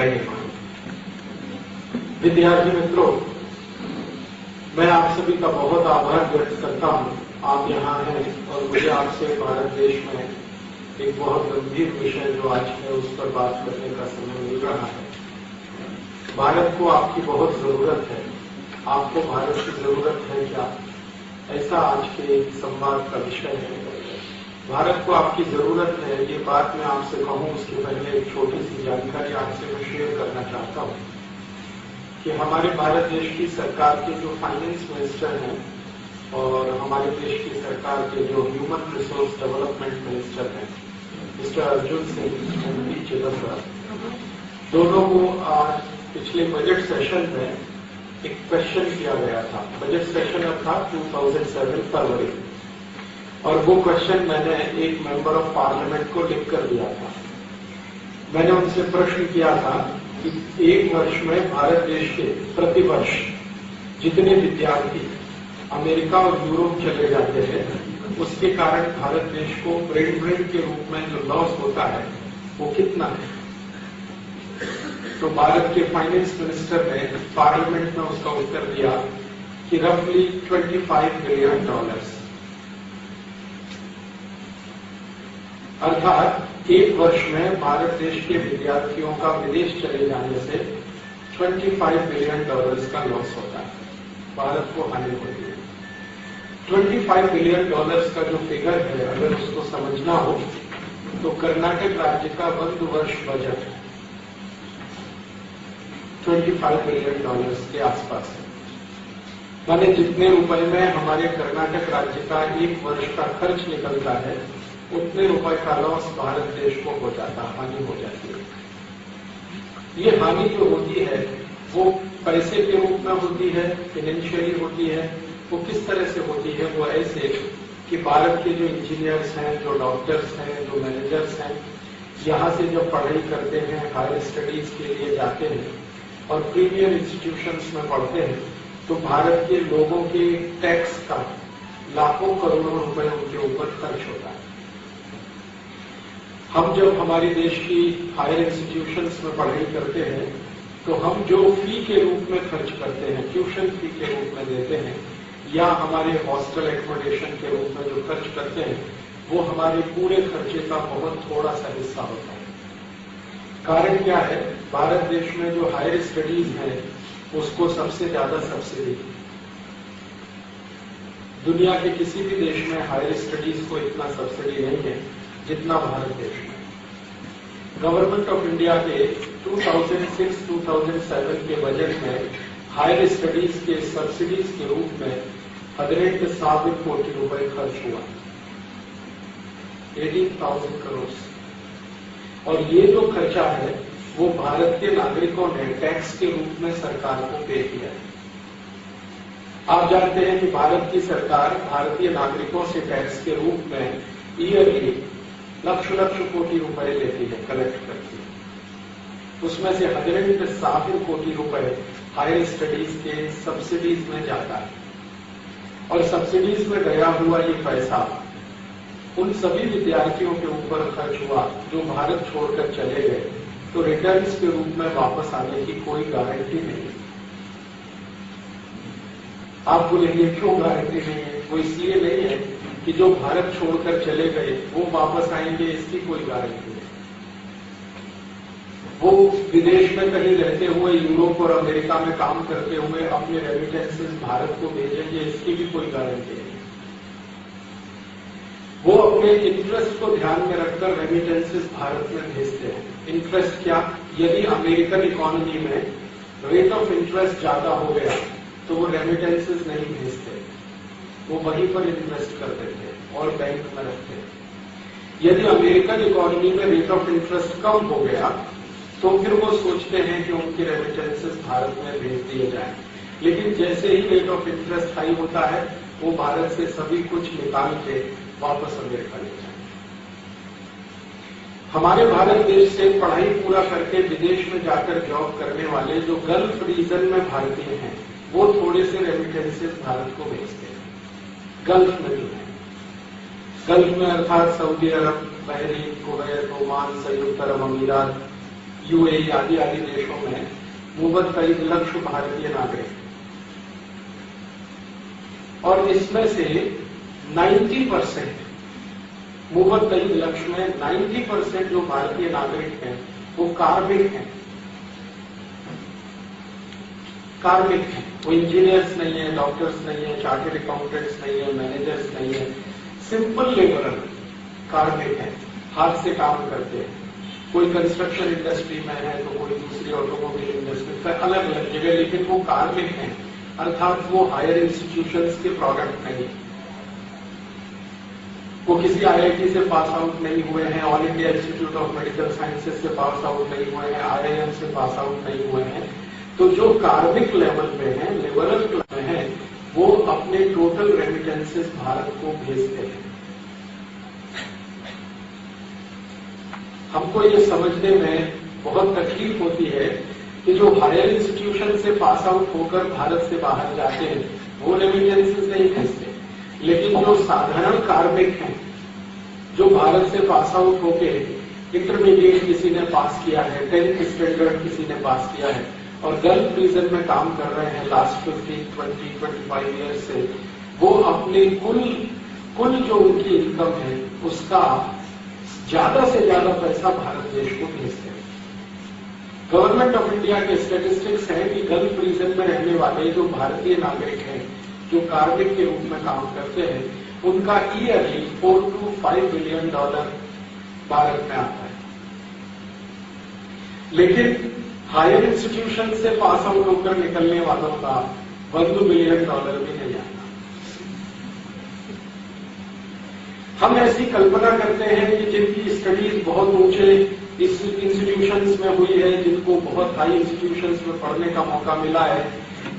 रहे हैं। विद्यार्थी मित्रों, मैं आप सभी का बहुत आभार व्यक्त करता हूं। आप यहाँ हैं और मुझे आपसे भारत देश में एक बहुत गंभीर विषय जो आज है उस पर बात करने का समय मिल रहा है। भारत को आपकी बहुत जरूरत है। आपको भारत की जरूरत है क्या, ऐसा आज के संवाद का विषय है। भारत को आपकी जरूरत है, ये बात मैं आपसे कहूं उसके पहले एक छोटी सी जानकारी आपसे मैं शेयर करना चाहता हूं कि हमारे भारत देश की सरकार के जो फाइनेंस मिनिस्टर हैं और हमारे देश की सरकार के जो ह्यूमन रिसोर्स डेवलपमेंट मिनिस्टर हैं, mister Arjun Singh and P Chidambaram, दोनों को आज पिछले बजट सेशन में एक क्वेश्चन किया गया था। बजट सेशन था 2007 फरवरी, और वो क्वेश्चन मैंने एक मेंबर ऑफ पार्लियामेंट को लिख कर दिया था। मैंने उनसे प्रश्न किया था कि एक वर्ष में भारत देश के प्रतिवर्ष जितने विद्यार्थी अमेरिका और यूरोप चले जाते हैं, उसके कारण भारत देश को ब्रेन ड्रेन के रूप में जो लॉस होता है वो कितना है। तो भारत के फाइनेंस मिनिस्टर ने पार्लियामेंट में उसका उत्तर दिया कि रफली $25 बिलियन, अर्थात एक वर्ष में भारत देश के विद्यार्थियों का विदेश चले जाने से $25 बिलियन का लॉस होता है, भारत को हानि होती है। $25 बिलियन का जो फिगर है, अगर उसको समझना हो तो कर्नाटक राज्य का 1 वर्ष बजट $25 बिलियन के आसपास है। माने जितने रुपए में हमारे कर्नाटक राज्य का एक वर्ष का खर्च निकलता है, उतने रुपए का लॉस भारत देश को हो जाता, हानि हो जाती है। ये हानि जो होती है वो पैसे के रूप में होती है, फाइनेंशियली होती है। वो किस तरह से होती है? वो ऐसे कि भारत के जो इंजीनियर्स हैं, जो डॉक्टर्स हैं, जो मैनेजर्स हैं, यहाँ से जब पढ़ाई करते हैं, हायर स्टडीज के लिए जाते हैं और प्रीमियर इंस्टीट्यूशंस में पढ़ते हैं, तो भारत के लोगों के टैक्स का लाखों करोड़ों रुपए उनके ऊपर खर्च होता है। हम जब हमारे देश की हायर इंस्टीट्यूशंस में पढ़ाई करते हैं तो हम जो फी के रूप में खर्च करते हैं, ट्यूशन फी के रूप में देते हैं, या हमारे हॉस्टल एकोमोडेशन के रूप में जो खर्च करते हैं, वो हमारे पूरे खर्चे का बहुत थोड़ा सा हिस्सा होता है। कारण क्या है? भारत देश में जो हायर स्टडीज है उसको सबसे ज्यादा सब्सिडी, दुनिया के किसी भी देश में हायर स्टडीज को इतना सब्सिडी नहीं है जितना भारत देश में। गवर्नमेंट ऑफ इंडिया के 2006-2007 के बजट में हायर स्टडीज के सब्सिडीज के रूप में 18,000 कोटी रुपए खर्च हुआ, 18,000 करोड़। और ये जो खर्चा है वो भारत के नागरिकों ने टैक्स के रूप में सरकार को पे किया है। आप जानते हैं कि भारत की सरकार भारतीय नागरिकों से टैक्स के रूप में ईयरली लाख कोटी रुपए लेती है, कलेक्ट करती है। उसमें से 18,000 कोटी रुपए हायर स्टडीज के सब्सिडीज में जाता है, और सब्सिडीज में गया हुआ ये पैसा उन सभी विद्यार्थियों के ऊपर खर्च हुआ जो भारत छोड़कर चले गए, तो रिटर्न्स के रूप में वापस आने की कोई गारंटी नहीं। आप बोलेंगे क्यों गारंटी नहीं है? वो इसलिए नहीं है कि जो भारत छोड़कर चले गए वो वापस आएंगे, इसकी कोई गारंटी नहीं। वो विदेश में कहीं रहते हुए यूरोप और अमेरिका में काम करते हुए अपने रेमिटेंसेस भारत को भेजेंगे, इसकी भी कोई गारंटी नहीं। वो अपने इंटरेस्ट को ध्यान में रखकर रेमिटेंसेस भारत में भेजते हैं। इंटरेस्ट क्या? यदि अमेरिकन इकोनॉमी में रेट ऑफ इंटरेस्ट ज्यादा हो गया तो वो रेमिटेंसेस नहीं भेजते, वो वहीं पर इन्वेस्ट कर देते और बैंक में रखते हैं। यदि अमेरिकन इकोनॉमी में रेट ऑफ इंटरेस्ट कम हो गया तो फिर वो सोचते हैं कि उनके रेमिटेंसेस भारत में भेज दिए जाएं। लेकिन जैसे ही रेट ऑफ इंटरेस्ट हाई होता है वो भारत से सभी कुछ निकाल के वापस अमेरिका ले जाए। हमारे भारत देश से पढ़ाई पूरा करके विदेश में जाकर जॉब करने वाले जो गल्फ रीजन में भारतीय हैं वो थोड़े से रेमिटेंसेस भारत को भेजते हैं। गल्फ में जो है, गल्फ में अर्थात सऊदी अरब, बहरीन, कुवैत, ओमान, संयुक्त अरब अमीरात, यूएई आदि आदि देशों में मुवत्तई लक्ष भारतीय नागरिक, और इसमें से 90% मुवत्तई लक्ष्य में 90% जो भारतीय नागरिक हैं वो कार्मिक हैं। कार्मिक हैं, वो इंजीनियर्स नहीं है, डॉक्टर्स नहीं है, चार्टर्ड अकाउंटेंट्स नहीं है, मैनेजर्स नहीं है, सिंपल लेबरर कार्मिक हैं, हाथ से काम करते हैं। कोई कंस्ट्रक्शन इंडस्ट्री में है तो कोई दूसरी ऑटोमोबाइल इंडस्ट्री में, अलग अलग जगह, लेकिन वो कार्मिक हैं, अर्थात वो हायर इंस्टीट्यूशंस के प्रोडक्ट नहीं, वो किसी आईआईटी से पास आउट नहीं हुए हैं, all India institute of medical sciences से पास आउट नहीं हुए हैं, आईआईएम से पास आउट नहीं हुए हैं। तो जो कार्मिक लेवल पे हैं, लेबरल में हैं, वो अपने टोटल रेमिटेंसेस भारत को भेजते हैं। हमको ये समझने में बहुत तकलीफ होती है कि जो हायर इंस्टीट्यूशन से पास आउट होकर भारत से बाहर जाते हैं वो रेमिटेंसेस नहीं भेजते, लेकिन जो साधारण कार्मिक हैं, जो भारत से पास आउट होके इंटरमीडिएट किसी ने पास किया है, 10th स्टैंडर्ड किसी ने पास किया है और गल्फ रीजन में काम कर रहे हैं लास्ट 15, 20, 25 ईयर्स से, वो अपनी कुल जो उनकी इनकम है उसका ज्यादा से ज्यादा पैसा भारत देश को भेजते हैं। गवर्नमेंट ऑफ इंडिया के स्टैटिस्टिक्स है कि गल्फ रीजन में रहने वाले जो भारतीय नागरिक हैं, जो कार्मिक के रूप में काम करते हैं, उनका ईयरली $4 to $5 बिलियन भारत में आता है, लेकिन हायर इंस्टीट्यूशन से पास आउट होकर निकलने वालों का $1 बिलियन भी नहीं आता। हम ऐसी कल्पना करते हैं कि जिनकी स्टडीज बहुत ऊंचे इंस्टीट्यूशंस में हुई है, जिनको बहुत हाई इंस्टीट्यूशंस में पढ़ने का मौका मिला है,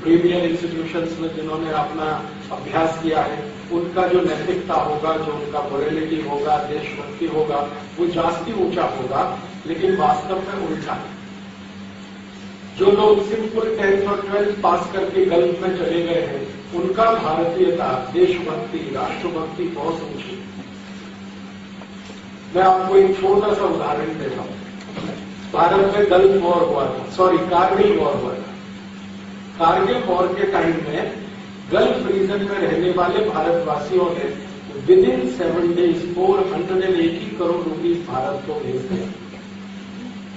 प्रीमियर इंस्टीट्यूशंस में जिन्होंने अपना अभ्यास किया है, उनका जो नैतिकता होगा, जो उनका मोरलिटी होगा, देशभक्ति होगा, वो जास्ती ऊंचा होगा, लेकिन वास्तव में उल्टा है। जो लोग सिंपल 10th और 12th पास करके गल्फ में चले गए हैं, उनका भारतीयता, देशभक्ति, राष्ट्रभक्ति बहुत ऊंची। मैं आपको एक छोटा सा उदाहरण देता हूं। भारत में गल्फ वॉर हुआ था, कारगिल वॉर हुआ था। कारगिल वॉर के टाइम में गल्फ रीजन में रहने वाले भारतवासियों ने with in 7 days 480 crore rupees Bharat को भेज दिया।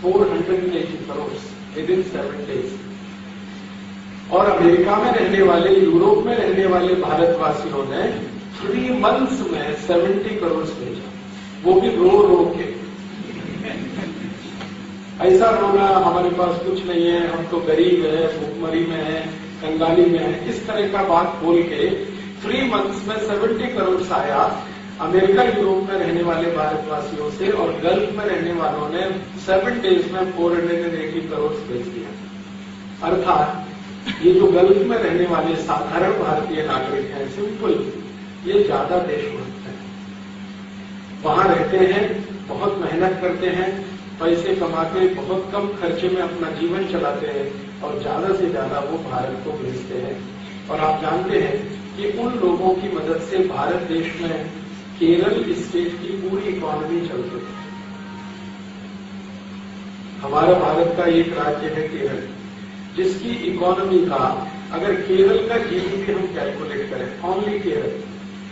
480 करोड़ विद इन 7 days। और अमेरिका में रहने वाले, यूरोप में रहने वाले भारतवासियों ने 3 months में 70 करोड़ भेजा, वो भी रो रो के। ऐसा रोना हमारे पास कुछ नहीं है, हम तो गरीब है, भूखमरी में है, कंगाली में है, इस तरह का बात बोल के 3 months में 70 करोड़ आया अमेरिका यूरोप में रहने वाले भारतवासियों से, और गल्फ में रहने वालों ने 7 days में 480 करोड़ भेज दिया। अर्थात ये जो गल्फ में रहने वाले साधारण भारतीय नागरिक हैं, सिंपल, ये ज्यादा देशभक्त हैं, वहां रहते हैं, बहुत मेहनत करते हैं, पैसे कमाते, बहुत कम खर्चे में अपना जीवन चलाते हैं, और ज्यादा से ज्यादा वो भारत को भेजते हैं। और आप जानते हैं कि उन लोगों की मदद से भारत देश में केरल स्टेट की पूरी इकोनॉमी चलती है। हमारा भारत का एक राज्य है केरल, जिसकी इकोनॉमी का, अगर केरल का जीडीपी हम कैलकुलेट करें, ओनली केरल,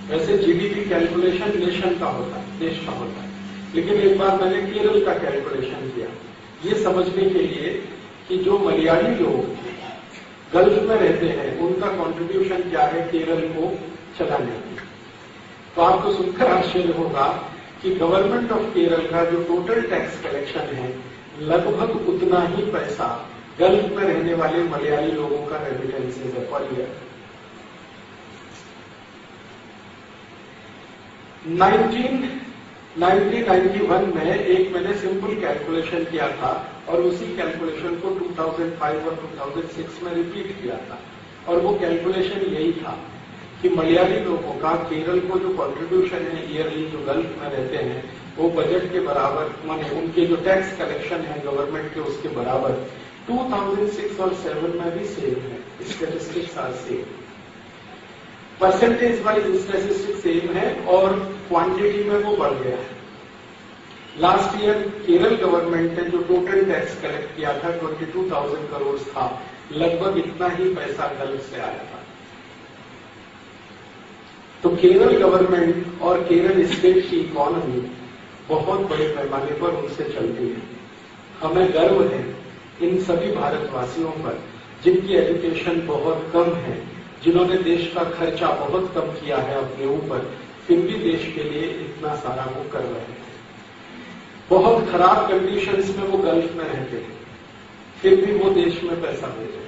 वैसे जीडीपी कैलकुलेशन नेशन का होता है, देश का होता है, लेकिन एक बार मैंने केरल का कैलकुलेशन किया ये समझने के लिए कि जो मलयाली लोग गल्फ में रहते हैं उनका कंट्रीब्यूशन क्या है केरल को चलाने में। तो आपको सुनकर आश्चर्य होगा कि गवर्नमेंट ऑफ केरल का जो टोटल टैक्स कलेक्शन है, लगभग उतना ही पैसा गल्फ में रहने वाले मलयाली लोगों का रेमिटेंसेज है पर ईयर। 1991 में एक मैंने सिंपल कैलकुलेशन किया था और उसी कैलकुलेशन को 2005 और 2006 में रिपीट किया था, और वो कैलकुलेशन यही था कि मलयाली लोगों का केरल को जो कंट्रीब्यूशन है ईयरली, जो गल्फ में रहते हैं, वो बजट के बराबर, माने उनके जो टैक्स कलेक्शन है गवर्नमेंट के, उसके बराबर 2006 और 7 में भी सेम है। Statistics are same, percentage wise statistics same है और क्वांटिटी में वो बढ़ गया है। लास्ट ईयर केरल गवर्नमेंट ने जो टोटल टैक्स कलेक्ट किया था 22,000 करोड़ था, लगभग इतना ही पैसा गल्फ से आया था। तो केरल गवर्नमेंट और केरल स्टेट की इकोनॉमी बहुत बड़े पैमाने पर उनसे चलती है। हमें गर्व है इन सभी भारतवासियों पर जिनकी एजुकेशन बहुत कम है, जिन्होंने देश का खर्चा बहुत कम किया है अपने ऊपर, फिर भी देश के लिए इतना सारा वो कर रहे हैं। बहुत खराब कंडीशंस में वो गल्फ में रहते हैं, फिर भी वो देश में पैसा भेजे।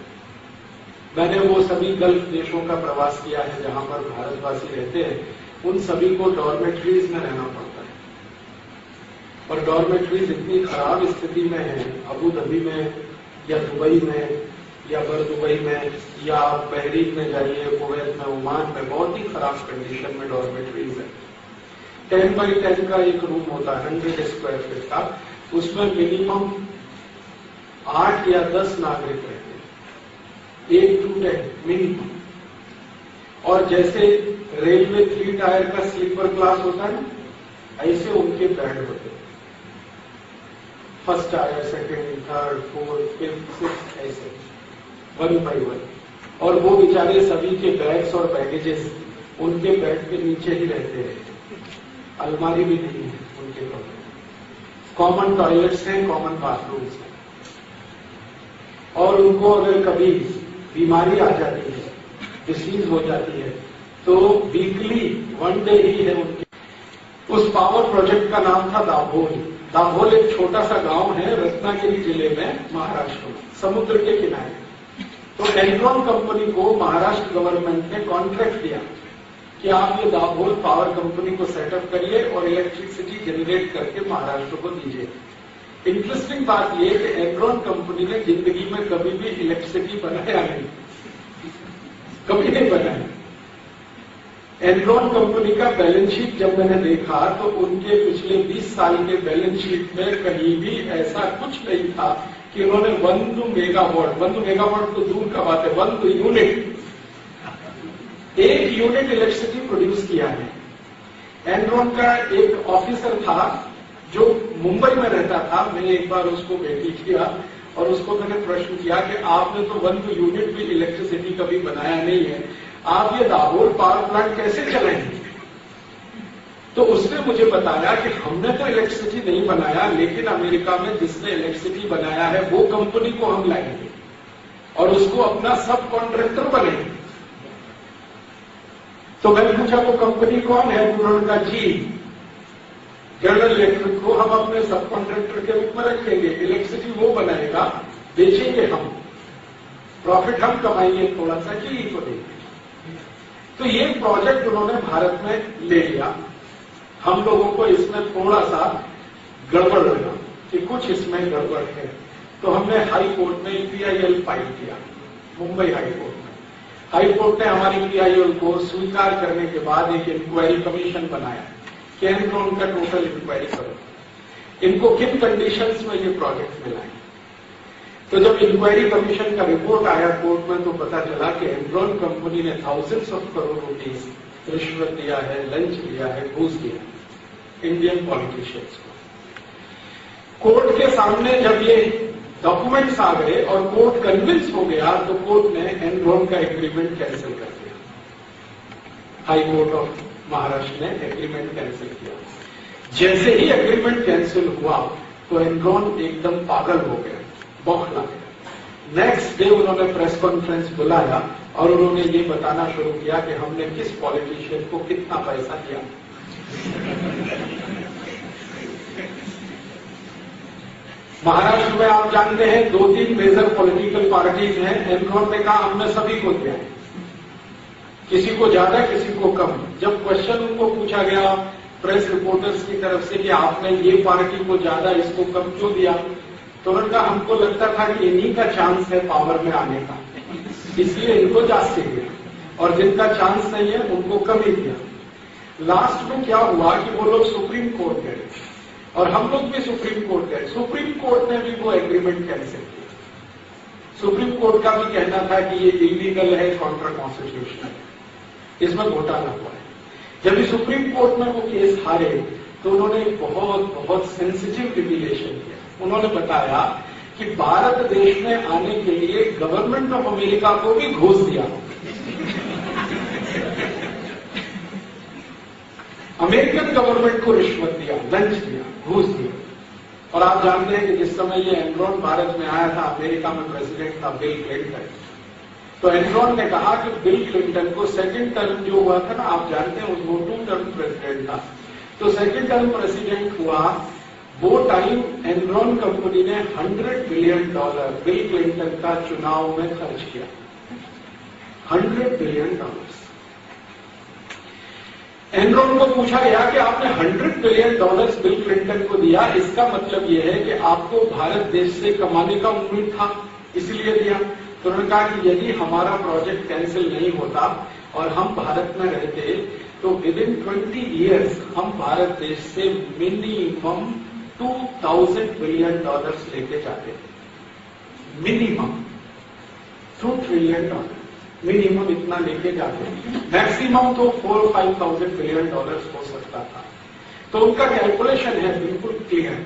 मैंने वो सभी गल्फ देशों का प्रवास किया है जहां पर भारतवासी रहते हैं, उन सभी को डॉर्मेट्रीज में रहना पड़ता है, और डॉर्मेट्रीज इतनी खराब स्थिति में है, अबू धाबी में या दुबई में या दुबई में या बहरीन में जाइए, कुवैत में, ओमान में, बहुत ही खराब कंडीशन में डॉर्मेट्रीज है। 10 बाई 10 का एक रूम होता है 100 स्क्वायर फीट का, उसमें मिनिमम 8 या 10 नागरिक रहते हैं, 1 to 10 मिनिमम। और जैसे रेलवे 3 टायर का स्लीपर क्लास होता है, ऐसे उनके बेड होते हैं, first tier, second, third, fourth, fifth, sixth, ऐसे 1 by 1। और वो बेचारे सभी के बैग्स और बैगेजेस उनके बेड के नीचे ही रहते हैं, अलमारी भी नहीं है उनके कमरे। कॉमन टॉयलेट्स हैं, कॉमन बाथरूम्स हैं, और उनको अगर कभी बीमारी आ जाती है, डिसीज हो जाती है, तो वीकली 1 डे ही है उनके। उस पावर प्रोजेक्ट का नाम था दाभोल। दाभोल एक छोटा सा गांव है रत्नागिरी जिले में, महाराष्ट्र में, समुद्र के किनारे। तो एनरॉन कंपनी को महाराष्ट्र गवर्नमेंट ने कॉन्ट्रैक्ट दिया कि आप ये दाभोल पावर कंपनी को सेटअप करिए और इलेक्ट्रिसिटी जनरेट करके महाराष्ट्र को दीजिए। इंटरेस्टिंग बात यह कि एनरॉन कंपनी ने जिंदगी में कभी भी इलेक्ट्रिसिटी बनाया नहीं, कभी नहीं बनाया। एनरॉन कंपनी का बैलेंस शीट जब मैंने देखा तो उनके पिछले 20 साल के बैलेंस शीट में कहीं भी ऐसा कुछ नहीं था कि उन्होंने 1 मेगावाट तो दूर का बात है, 1 यूनिट, 1 यूनिट इलेक्ट्रिसिटी प्रोड्यूस किया है। एनरॉन का एक ऑफिसर था जो मुंबई में रहता था, मैंने एक बार उसको भेटी किया और उसको मैंने प्रश्न किया कि आपने तो 1 यूनिट भी इलेक्ट्रिसिटी कभी बनाया नहीं है, आप ये दाभोल पावर प्लांट कैसे चलाएंगे? तो उसने मुझे बताया कि हमने तो इलेक्ट्रिसिटी नहीं बनाया, लेकिन अमेरिका में जिसने इलेक्ट्रिसिटी बनाया है वो कंपनी को हम लाएंगे और उसको अपना सब कॉन्ट्रैक्टर बनाएंगे। तो मैंने पूछा वो कंपनी कौन है? उन्होंने कहा जी, जनरल इलेक्ट्रिक को हम अपने सब कॉन्ट्रैक्टर के रूप में रखेंगे, इलेक्ट्रिसिटी वो बनाएगा, बेचेंगे हम, प्रॉफिट हम कमाएंगे थोड़ा सा, जी को देंगे। तो ये प्रोजेक्ट उन्होंने भारत में ले लिया। हम लोगों को इसमें थोड़ा सा गड़बड़ लगा कि कुछ इसमें गड़बड़ है, तो हमने हाई कोर्ट में EPIL फाइल किया, मुंबई हाई कोर्ट में। हाई कोर्ट ने हमारी EPIL को स्वीकार करने के बाद एक इंक्वायरी कमीशन बनाया कि एनरॉन का टोटल इंक्वायरी करो, इनको किन कंडीशंस में ये प्रोजेक्ट मिला है। तो जब इंक्वायरी कमीशन का रिपोर्ट आया कोर्ट में, तो पता चला कि एनरॉन कंपनी ने थाउजेंड्स ऑफ करोड़ रुपीस रिश्वत दिया है, लंच दिया है, घूस दिया इंडियन पॉलिटिशियंस को। कोर्ट के सामने जब ये डॉक्यूमेंट्स आ गए और कोर्ट कन्विंस हो गया, तो कोर्ट ने एनरॉन का एग्रीमेंट कैंसिल कर दिया। हाई कोर्ट ऑफ महाराष्ट्र ने एग्रीमेंट कैंसिल किया। जैसे ही एग्रीमेंट कैंसिल हुआ तो एनरॉन एकदम पागल हो गया, बौखला गया। नेक्स्ट डे उन्होंने प्रेस कॉन्फ्रेंस बुलाया और उन्होंने ये बताना शुरू किया कि हमने किस पॉलिटिशियन को कितना पैसा दिया। महाराष्ट्र में आप जानते हैं 2-3 मेजर पॉलिटिकल पार्टीज हैं। एनरॉन ने कहा हमने सभी को दिया, किसी को ज्यादा किसी को कम। जब क्वेश्चन उनको पूछा गया प्रेस रिपोर्टर्स की तरफ से कि आपने ये पार्टी को ज्यादा इसको कम क्यों दिया, तो उन्होंने कहा हमको लगता था कि इन्हीं का चांस है पावर में आने का, इसलिए इनको जास्ती दिया, और जिनका चांस नहीं है उनको कम ही दिया। लास्ट में क्या हुआ कि वो लोग सुप्रीम कोर्ट गए और हम लोग भी सुप्रीम कोर्ट गए। सुप्रीम कोर्ट ने भी वो एग्रीमेंट कैंसिल किया। सुप्रीम कोर्ट का भी कहना था कि ये इलीगल है, कॉन्ट्रा कॉन्स्टिट्यूशनल है, इसमें घोटाला हुआ है। जब भी सुप्रीम कोर्ट में वो केस हारे तो उन्होंने एक बहुत सेंसिटिव रिवीलेशन किया। उन्होंने बताया कि भारत देश में आने के लिए गवर्नमेंट ऑफ अमेरिका को भी घूस दिया। अमेरिकन गवर्नमेंट को रिश्वत दिया, लंच दिया, घूस दिया। और आप जानते हैं कि जिस समय ये एनरॉन भारत में आया था, अमेरिका में प्रेसिडेंट था बिल क्लिंटन। तो एनरॉन ने कहा कि बिल क्लिंटन को सेकंड टर्म जो हुआ था ना, आप जानते हैं वो 2 टर्म प्रेसिडेंट था, तो सेकंड टर्म प्रेसिडेंट हुआ, वो टाइम एनरॉन कंपनी ने $100 बिलियन बिल क्लिंटन का चुनाव में खर्च किया। $100 बिलियन। एनरॉन को पूछा गया कि आपने $100 बिलियन बिल क्लिंटन को दिया, इसका मतलब यह है कि आपको भारत देश से कमाने का उम्मीद था, इसलिए दिया। तो उन्होंने कहा कि यदि हमारा प्रोजेक्ट कैंसिल नहीं होता और हम भारत में रहते तो विदिन 20 ईयर्स हम भारत देश से मिनिमम $2000 बिलियन लेके जाते थे। मिनिमम $2 ट्रिलियन, मिनिमम इतना लेके जाते हैं। मैक्सिमम तो 4-5,000 बिलियन हो सकता था। तो उनका कैलकुलेशन है बिल्कुल क्लियर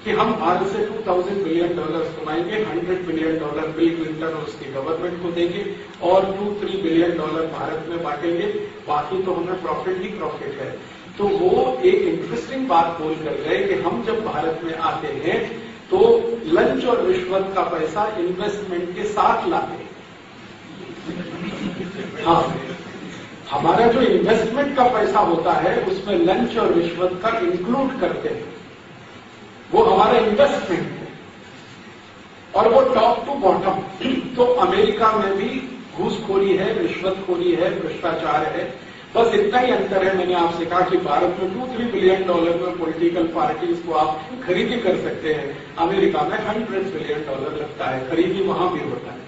कि हम भारत से $2000 बिलियन कमाएंगे, $100 बिलियन बिल क्लिंटन और उसकी गवर्नमेंट को देंगे और $2-3 बिलियन भारत में बांटेंगे, बाकी तो हमें प्रॉफिट ही प्रॉफिट है। तो वो एक इंटरेस्टिंग बात बोल कर गए कि हम जब भारत में आते हैं तो लंच और रिश्वत का पैसा इन्वेस्टमेंट के साथ लाते हैं। हाँ, हमारा जो इन्वेस्टमेंट का पैसा होता है उसमें लंच और रिश्वत का इंक्लूड करते हैं, वो हमारा इन्वेस्टमेंट है। और वो टॉप टू बॉटम। तो अमेरिका में भी घूसखोरी है, रिश्वतखोरी है, भ्रष्टाचार है। बस इतना ही अंतर है, मैंने आपसे कहा कि भारत में $2-3 बिलियन में पॉलिटिकल पार्टीज को आप खरीदी कर सकते हैं, अमेरिका में $100 बिलियन लगता है, खरीदी वहां भी होता है।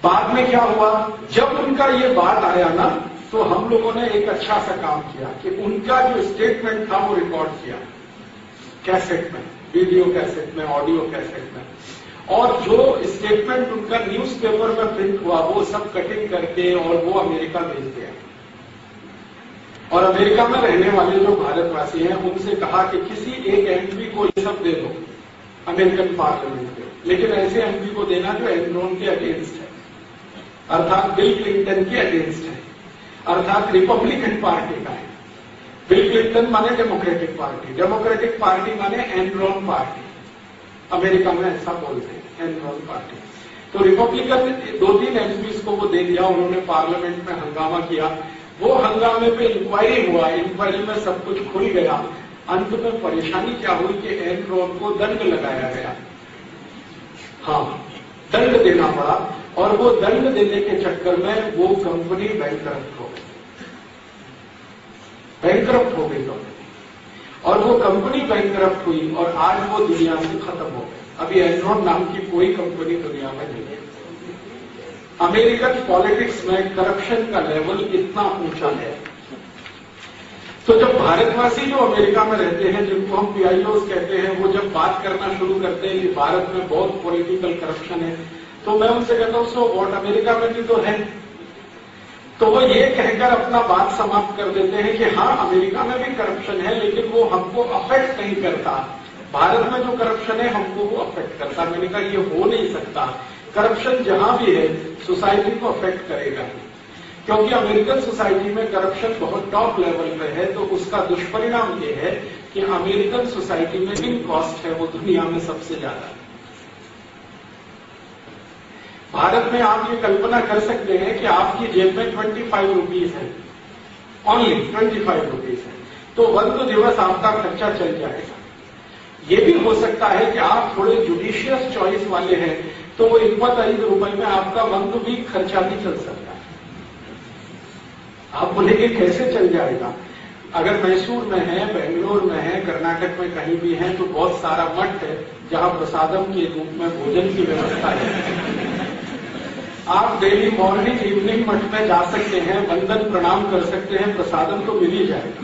बाद में क्या हुआ, जब उनका ये बात आया ना, तो हम लोगों ने एक अच्छा सा काम किया कि उनका जो स्टेटमेंट था वो रिकॉर्ड किया कैसेट में, वीडियो कैसेट में, ऑडियो कैसेट में, और जो स्टेटमेंट उनका न्यूज़पेपर में प्रिंट हुआ वो सब कटिंग करके और वो अमेरिका भेज दिया। और अमेरिका में रहने वाले जो भारतवासी हैं उनसे कहा कि किसी एक एमपी को ये सब दे दो अमेरिकन पार्लियामेंट में, लेकिन ऐसे एमपी को देना जो एनरॉन के अगेंस्ट है, अर्थात बिल क्लिंटन के अगेंस्ट है, अर्थात रिपब्लिकन पार्टी का है। बिल क्लिंटन माने डेमोक्रेटिक पार्टी माने एनरॉन पार्टी, अमेरिका में ऐसा बोलते हैं एनरॉन पार्टी। तो रिपब्लिकन 2-3 एमपीज को वो दे दिया, उन्होंने पार्लियामेंट में हंगामा किया। वो हंगामे पे इंक्वायरी हुआ, इंक्वायरी में सब कुछ खुल गया। अंत में परेशानी क्या हुई कि एनरॉन को दंड लगाया गया। हाँ, दंड देना पड़ा, और वो दंड देने के चक्कर में वो कंपनी बैंकरप्ट हो गई, कंपनी। और वो कंपनी बैंकरप्ट हुई और आज वो दुनिया से खत्म हो गई। अभी एनरॉन नाम की कोई कंपनी दुनिया में नहीं है। अमेरिकन पॉलिटिक्स में करप्शन का लेवल इतना ऊंचा है। तो जब भारतवासी जो अमेरिका में रहते हैं, जिनको हम पीआईओस कहते हैं, वो जब बात करना शुरू करते हैं कि भारत में बहुत पॉलिटिकल करप्शन है, तो मैं उनसे कहता हूं सो वोट, अमेरिका में भी तो है। तो वो ये कहकर अपना बात समाप्त कर देते हैं कि हाँ, अमेरिका में भी करप्शन है, लेकिन वो हमको अफेक्ट नहीं करता। भारत में जो करप्शन है हमको वो अफेक्ट करता। मैंने कहा ये हो नहीं सकता। करप्शन जहां भी है सोसाइटी को अफेक्ट करेगा, क्योंकि अमेरिकन सोसाइटी में करप्शन बहुत टॉप लेवल पे है। तो उसका दुष्परिणाम ये है कि अमेरिकन सोसाइटी में लिविंग कॉस्ट है वो दुनिया में सबसे ज्यादा है। भारत में आप ये कल्पना कर सकते हैं कि आपकी जेब में 25 रुपीज है, ओनली 25 रुपीज है, तो वंदे दिवस आपका खर्चा चल जाएगा। ये भी हो सकता है कि आप थोड़े जुडिशियस चॉइस वाले हैं, तो वो 25 रुपए में आपका वंदे भी खर्चा भी चल सकता है। आप बोलेंगे कैसे चल जाएगा? अगर मैसूर में है, बेंगलोर में है, कर्नाटक में कहीं भी है, तो बहुत सारा मठ है जहां प्रसादम के रूप में भोजन की व्यवस्था है। आप डेली मॉर्निंग इवनिंग मठ में जा सकते हैं, वंदन प्रणाम कर सकते हैं, प्रसादम तो मिल ही जाएगा।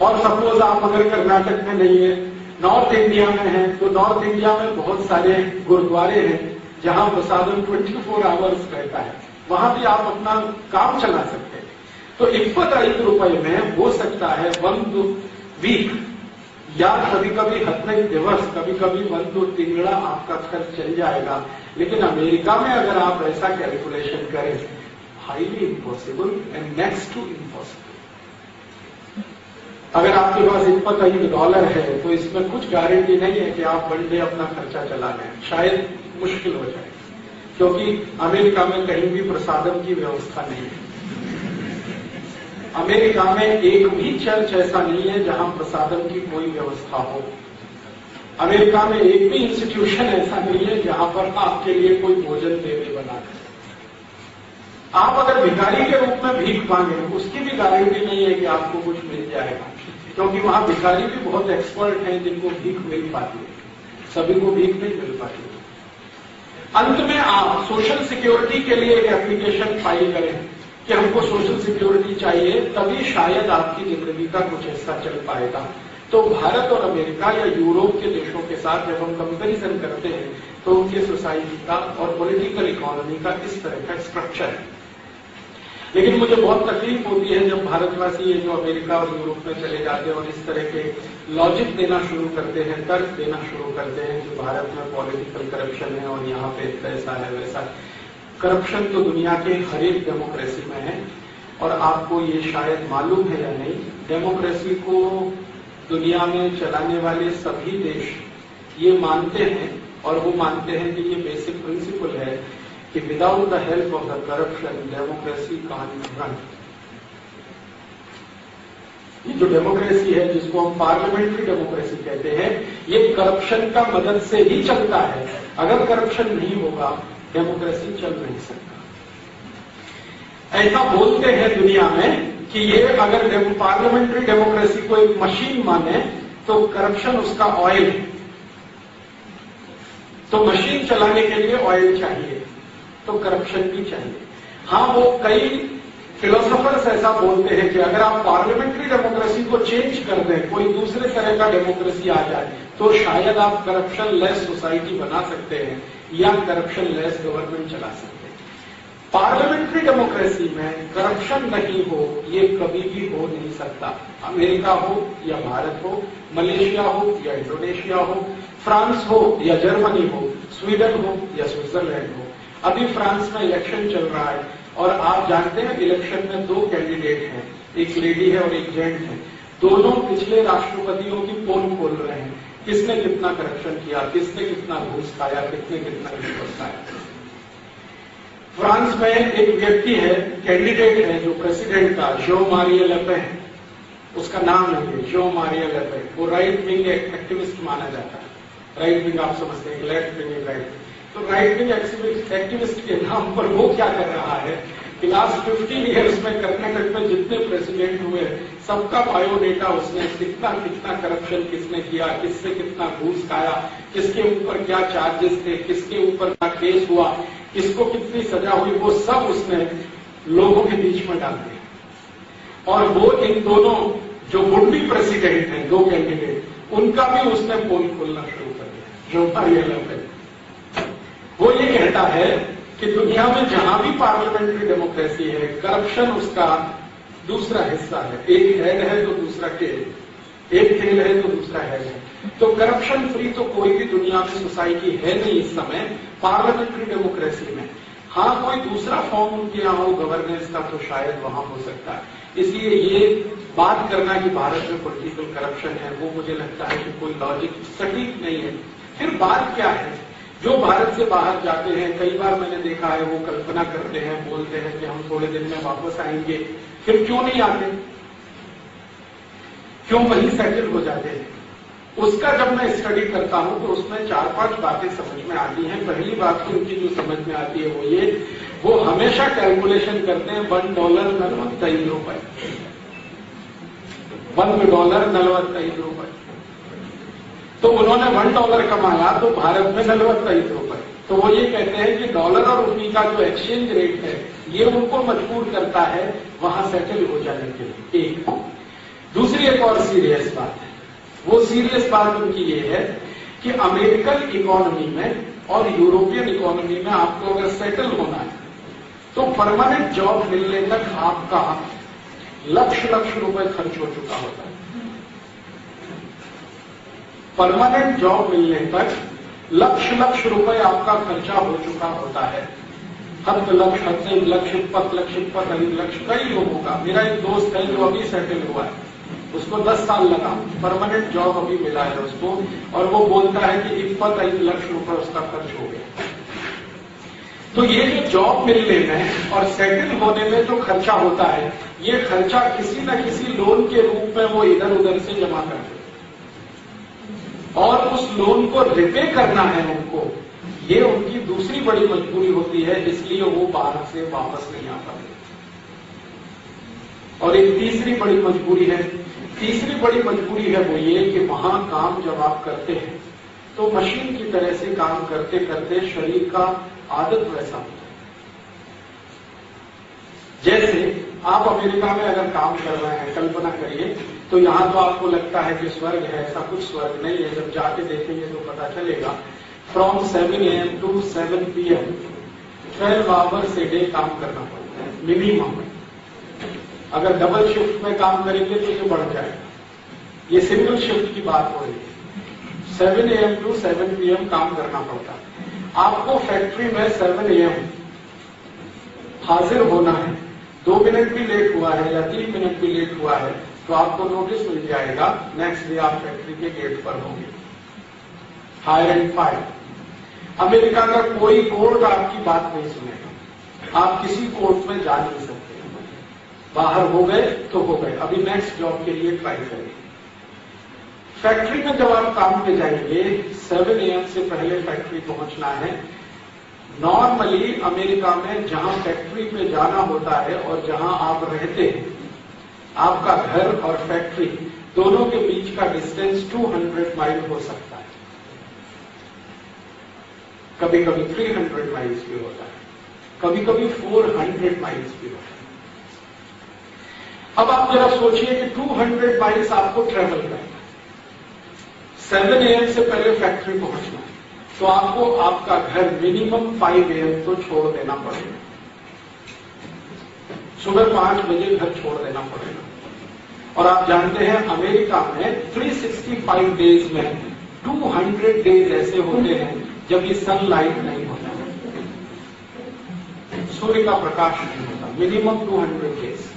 और सपोज आप अगर कर्नाटक में नहीं है, नॉर्थ इंडिया में है, तो नॉर्थ इंडिया में बहुत सारे गुरुद्वारे हैं जहां प्रसादम 24 आवर्स रहता है, वहां भी आप अपना काम चला सकते हैं। तो 25 रुपए में हो सकता है 1 वीक या कभी कभी 15 दिवस, कभी कभी 1 तिंगड़ा आपका खर्च चल जाएगा। लेकिन अमेरिका में अगर आप ऐसा कैलकुलेशन करें, highly impossible and next to impossible. अगर आपके पास $25 है तो इसमें कुछ गारंटी नहीं है कि आप वन डे अपना खर्चा चला लें, शायद मुश्किल हो जाए, क्योंकि अमेरिका में कहीं भी प्रसादम की व्यवस्था नहीं है। अमेरिका में एक भी चर्च ऐसा नहीं है जहां प्रसादम की कोई व्यवस्था हो। अमेरिका में एक भी इंस्टीट्यूशन ऐसा नहीं है जहां पर आपके लिए कोई भोजन देवे बनाकर। आप अगर भिखारी के रूप में भीख मांगे, उसकी भी गारंटी नहीं है कि आपको कुछ मिल जाएगा, क्योंकि वहां भिखारी भी बहुत एक्सपर्ट हैं जिनको भीख मिल पाती है, सभी को भीख नहीं मिल पाती। अंत में आप सोशल सिक्योरिटी के लिए एक एप्लीकेशन फाइल करें कि हमको सोशल सिक्योरिटी चाहिए, तभी शायद आपकी जिंदगी का कुछ हिस्सा चल पाएगा। तो भारत और अमेरिका या यूरोप के देशों के साथ जब हम कंपैरिजन करते हैं तो उनके सोसाइटी का और पॉलिटिकल इकोनॉमी का इस तरह का स्ट्रक्चर है। लेकिन मुझे बहुत तकलीफ होती है जब भारतवासी ये जो अमेरिका और यूरोप में चले जाते हैं और इस तरह के लॉजिक देना शुरू करते हैं, तर्क देना शुरू करते हैं कि भारत में पॉलिटिकल करप्शन है और यहाँ पे ऐसा है वैसा है। करप्शन तो दुनिया के हर एक डेमोक्रेसी में है, और आपको ये शायद मालूम है या नहीं, डेमोक्रेसी को दुनिया में चलाने वाले सभी देश ये मानते हैं, और वो मानते हैं कि ये बेसिक प्रिंसिपल है कि without the help of the corruption democracy can't run. ये जो डेमोक्रेसी है, जिसको हम पार्लियामेंट्री डेमोक्रेसी कहते हैं, ये करप्शन का मदद से ही चलता है। अगर करप्शन नहीं होगा डेमोक्रेसी चल नहीं सकता। ऐसा बोलते हैं दुनिया में कि ये अगर पार्लियामेंट्री डेमोक्रेसी को एक मशीन माने तो करप्शन उसका ऑयल है। तो मशीन चलाने के लिए ऑयल चाहिए, तो करप्शन भी चाहिए। हाँ, वो कई फिलोसोफर्स ऐसा बोलते हैं कि अगर आप पार्लियामेंट्री डेमोक्रेसी को चेंज कर दें, कोई दूसरे तरह का डेमोक्रेसी आ जाए, तो शायद आप करप्शन लेस सोसाइटी बना सकते हैं या करप्शन लेस गवर्नमेंट चला सकते हैं। पार्लियामेंट्री डेमोक्रेसी में करप्शन नहीं हो, ये कभी भी हो नहीं सकता। अमेरिका हो या भारत हो, मलेशिया हो या इंडोनेशिया हो, फ्रांस हो या जर्मनी हो, स्वीडन हो या स्विट्जरलैंड हो। अभी फ्रांस में इलेक्शन चल रहा है और आप जानते हैं इलेक्शन में 2 कैंडिडेट हैं, एक लेडी है और एक जेंट है। दोनों पिछले राष्ट्रपतियों की पोल खोल रहे हैं, किसने कितना करप्शन किया, किसने कितना घूस खाया, किसने कितना रिश्वत खाया। फ्रांस में एक व्यक्ति है, कैंडिडेट है जो प्रेसिडेंट का, जो मारिया ले पेन, उसका नाम है जो मारिया ले पेन। वो राइट विंग एक्टिविस्ट माना जाता है। राइट विंग आप समझते हैं, लेफ्ट विंग राइट। तो राइट विंग एक्टिविस्ट के नाम पर वो क्या कर रहा है कि लास्ट 15 ईयर्स में कर्नाटक में जितने प्रेसिडेंट हुए सबका बायोडेटा उसने, कितना कितना करप्शन किसने किया, किससे कितना घूस खाया, किसके ऊपर क्या चार्जेस थे, किसके ऊपर क्या केस हुआ, किसको कितनी सजा हुई, वो सब उसने लोगों के बीच में डाल दिया। और वो इन दोनों जो वुड बी प्रेसिडेंट हैं, 2 कैंडिडेट, उनका भी उसने पोल खोलना शुरू कर दिया। जो मारिया ले पेन, वो ये कहता है कि दुनिया में जहां भी पार्लियामेंट्री डेमोक्रेसी है, करप्शन उसका दूसरा हिस्सा है। एक हेड है तो दूसरा टेल, एक टेल है तो दूसरा हेड है। तो करप्शन फ्री तो कोई भी दुनिया में सोसाइटी है नहीं इस समय पार्लियामेंट्री डेमोक्रेसी में। हाँ, कोई दूसरा फॉर्म उनके यहाँ हो गवर्नेंस का तो शायद वहां हो सकता है। इसलिए ये बात करना कि भारत में पॉलिटिकल करप्शन है, वो मुझे लगता है कि कोई लॉजिक सटीक नहीं है। फिर बात क्या है, जो भारत से बाहर जाते हैं, कई बार मैंने देखा है वो कल्पना करते हैं, बोलते हैं कि हम थोड़े दिन में वापस आएंगे, फिर क्यों नहीं आते, क्यों वहीं सेटल हो जाते हैं। उसका जब मैं स्टडी करता हूं तो उसमें 4-5 बातें समझ में आती हैं। पहली बात तो उनकी जो समझ में आती है वो ये, वो हमेशा कैलकुलेशन करते हैं $1 45 रुपए, $1 45 रुपए। तो उन्होंने $1 कमाया तो भारत में 45 रुपए। तो वो ये कहते हैं कि डॉलर और रुपये का जो एक्सचेंज रेट है ये उनको मजबूर करता है वहां सेटल हो जाने के लिए। एक दूसरी एक और सीरियस बात है, वो सीरियस बात उनकी ये है कि अमेरिकन इकोनॉमी में और यूरोपियन इकोनॉमी में आपको अगर सेटल होना है तो परमानेंट जॉब मिलने तक आपका लक्ष रुपए खर्च हो चुका होता है। परमानेंट जॉब मिलने तक लक्ष रुपए आपका खर्चा हो चुका होता है। हद लक्ष, 1 लक्ष, 20 लक्ष, 25 लक्ष, कई लोगों का। मेरा एक दोस्त है जो अभी सेटल हुआ है, उसको 10 साल लगा, परमानेंट जॉब अभी मिला है उसको, और वो बोलता है कि 25 लक्ष रुपए उसका खर्च हो गया। तो ये जो जॉब मिलने में और सेटल होने में जो खर्चा होता है, ये खर्चा किसी न किसी लोन के रूप में वो इधर उधर से जमा करते हैं, और उस लोन को रिपे करना है उनको, ये उनकी दूसरी बड़ी मजबूरी होती है, इसलिए वो बाहर से वापस नहीं आ पाते। और एक तीसरी बड़ी मजबूरी है, वो ये कि वहां काम जब आप करते हैं तो मशीन की तरह से काम करते करते शरीर का आदत वैसा होता है। जैसे आप अमेरिका में अगर काम कर रहे हैं, कल्पना करिए, तो यहां तो आपको लगता है कि स्वर्ग है, ऐसा कुछ स्वर्ग नहीं है। जब जाके देखेंगे तो पता चलेगा। From 7 AM to 7 PM 12 hours a day काम करना पड़ता है मिनिमम। अगर डबल शिफ्ट में काम करेंगे तो ये बढ़ जाएगा। ये सिंगल शिफ्ट की बात हो रही है। 7 AM to 7 PM काम करना पड़ता है। आपको फैक्ट्री में 7 AM हाजिर होना है। 2 मिनट भी लेट हुआ है या 3 मिनट भी लेट हुआ है तो आपको नोटिस मिल जाएगा, नेक्स्ट डे आप फैक्ट्री के गेट पर होंगे। Higher and fire. अमेरिका का कोई कोर्ट आपकी बात नहीं सुनेगा, आप किसी कोर्ट में जा नहीं सकते। बाहर हो गए तो हो गए, अभी नेक्स्ट जॉब के लिए ट्राई करेंगे। फैक्ट्री में जब आप काम पे जाएंगे, 7 AM से पहले फैक्ट्री पहुंचना है। नॉर्मली अमेरिका में जहां फैक्ट्री पे जाना होता है और जहां आप रहते हैं, आपका घर और फैक्ट्री दोनों के बीच का डिस्टेंस 200 माइल हो सकता है, कभी कभी 300 माइल्स भी होता है, कभी कभी 400 माइल्स भी होता है। अब आप जरा सोचिए कि 200 माइल्स आपको ट्रेवल करना है, 7 AM से पहले फैक्ट्री पहुंचना है, तो आपको आपका घर मिनिमम 5 AM तो छोड़ देना पड़ेगा। सुबह 5 बजे घर छोड़ देना पड़ेगा। और आप जानते हैं अमेरिका में 365 डेज में 200 डेज ऐसे होते हैं जब ये सनलाइट नहीं होता, सूर्य का प्रकाश नहीं होता, मिनिमम 200 डेज।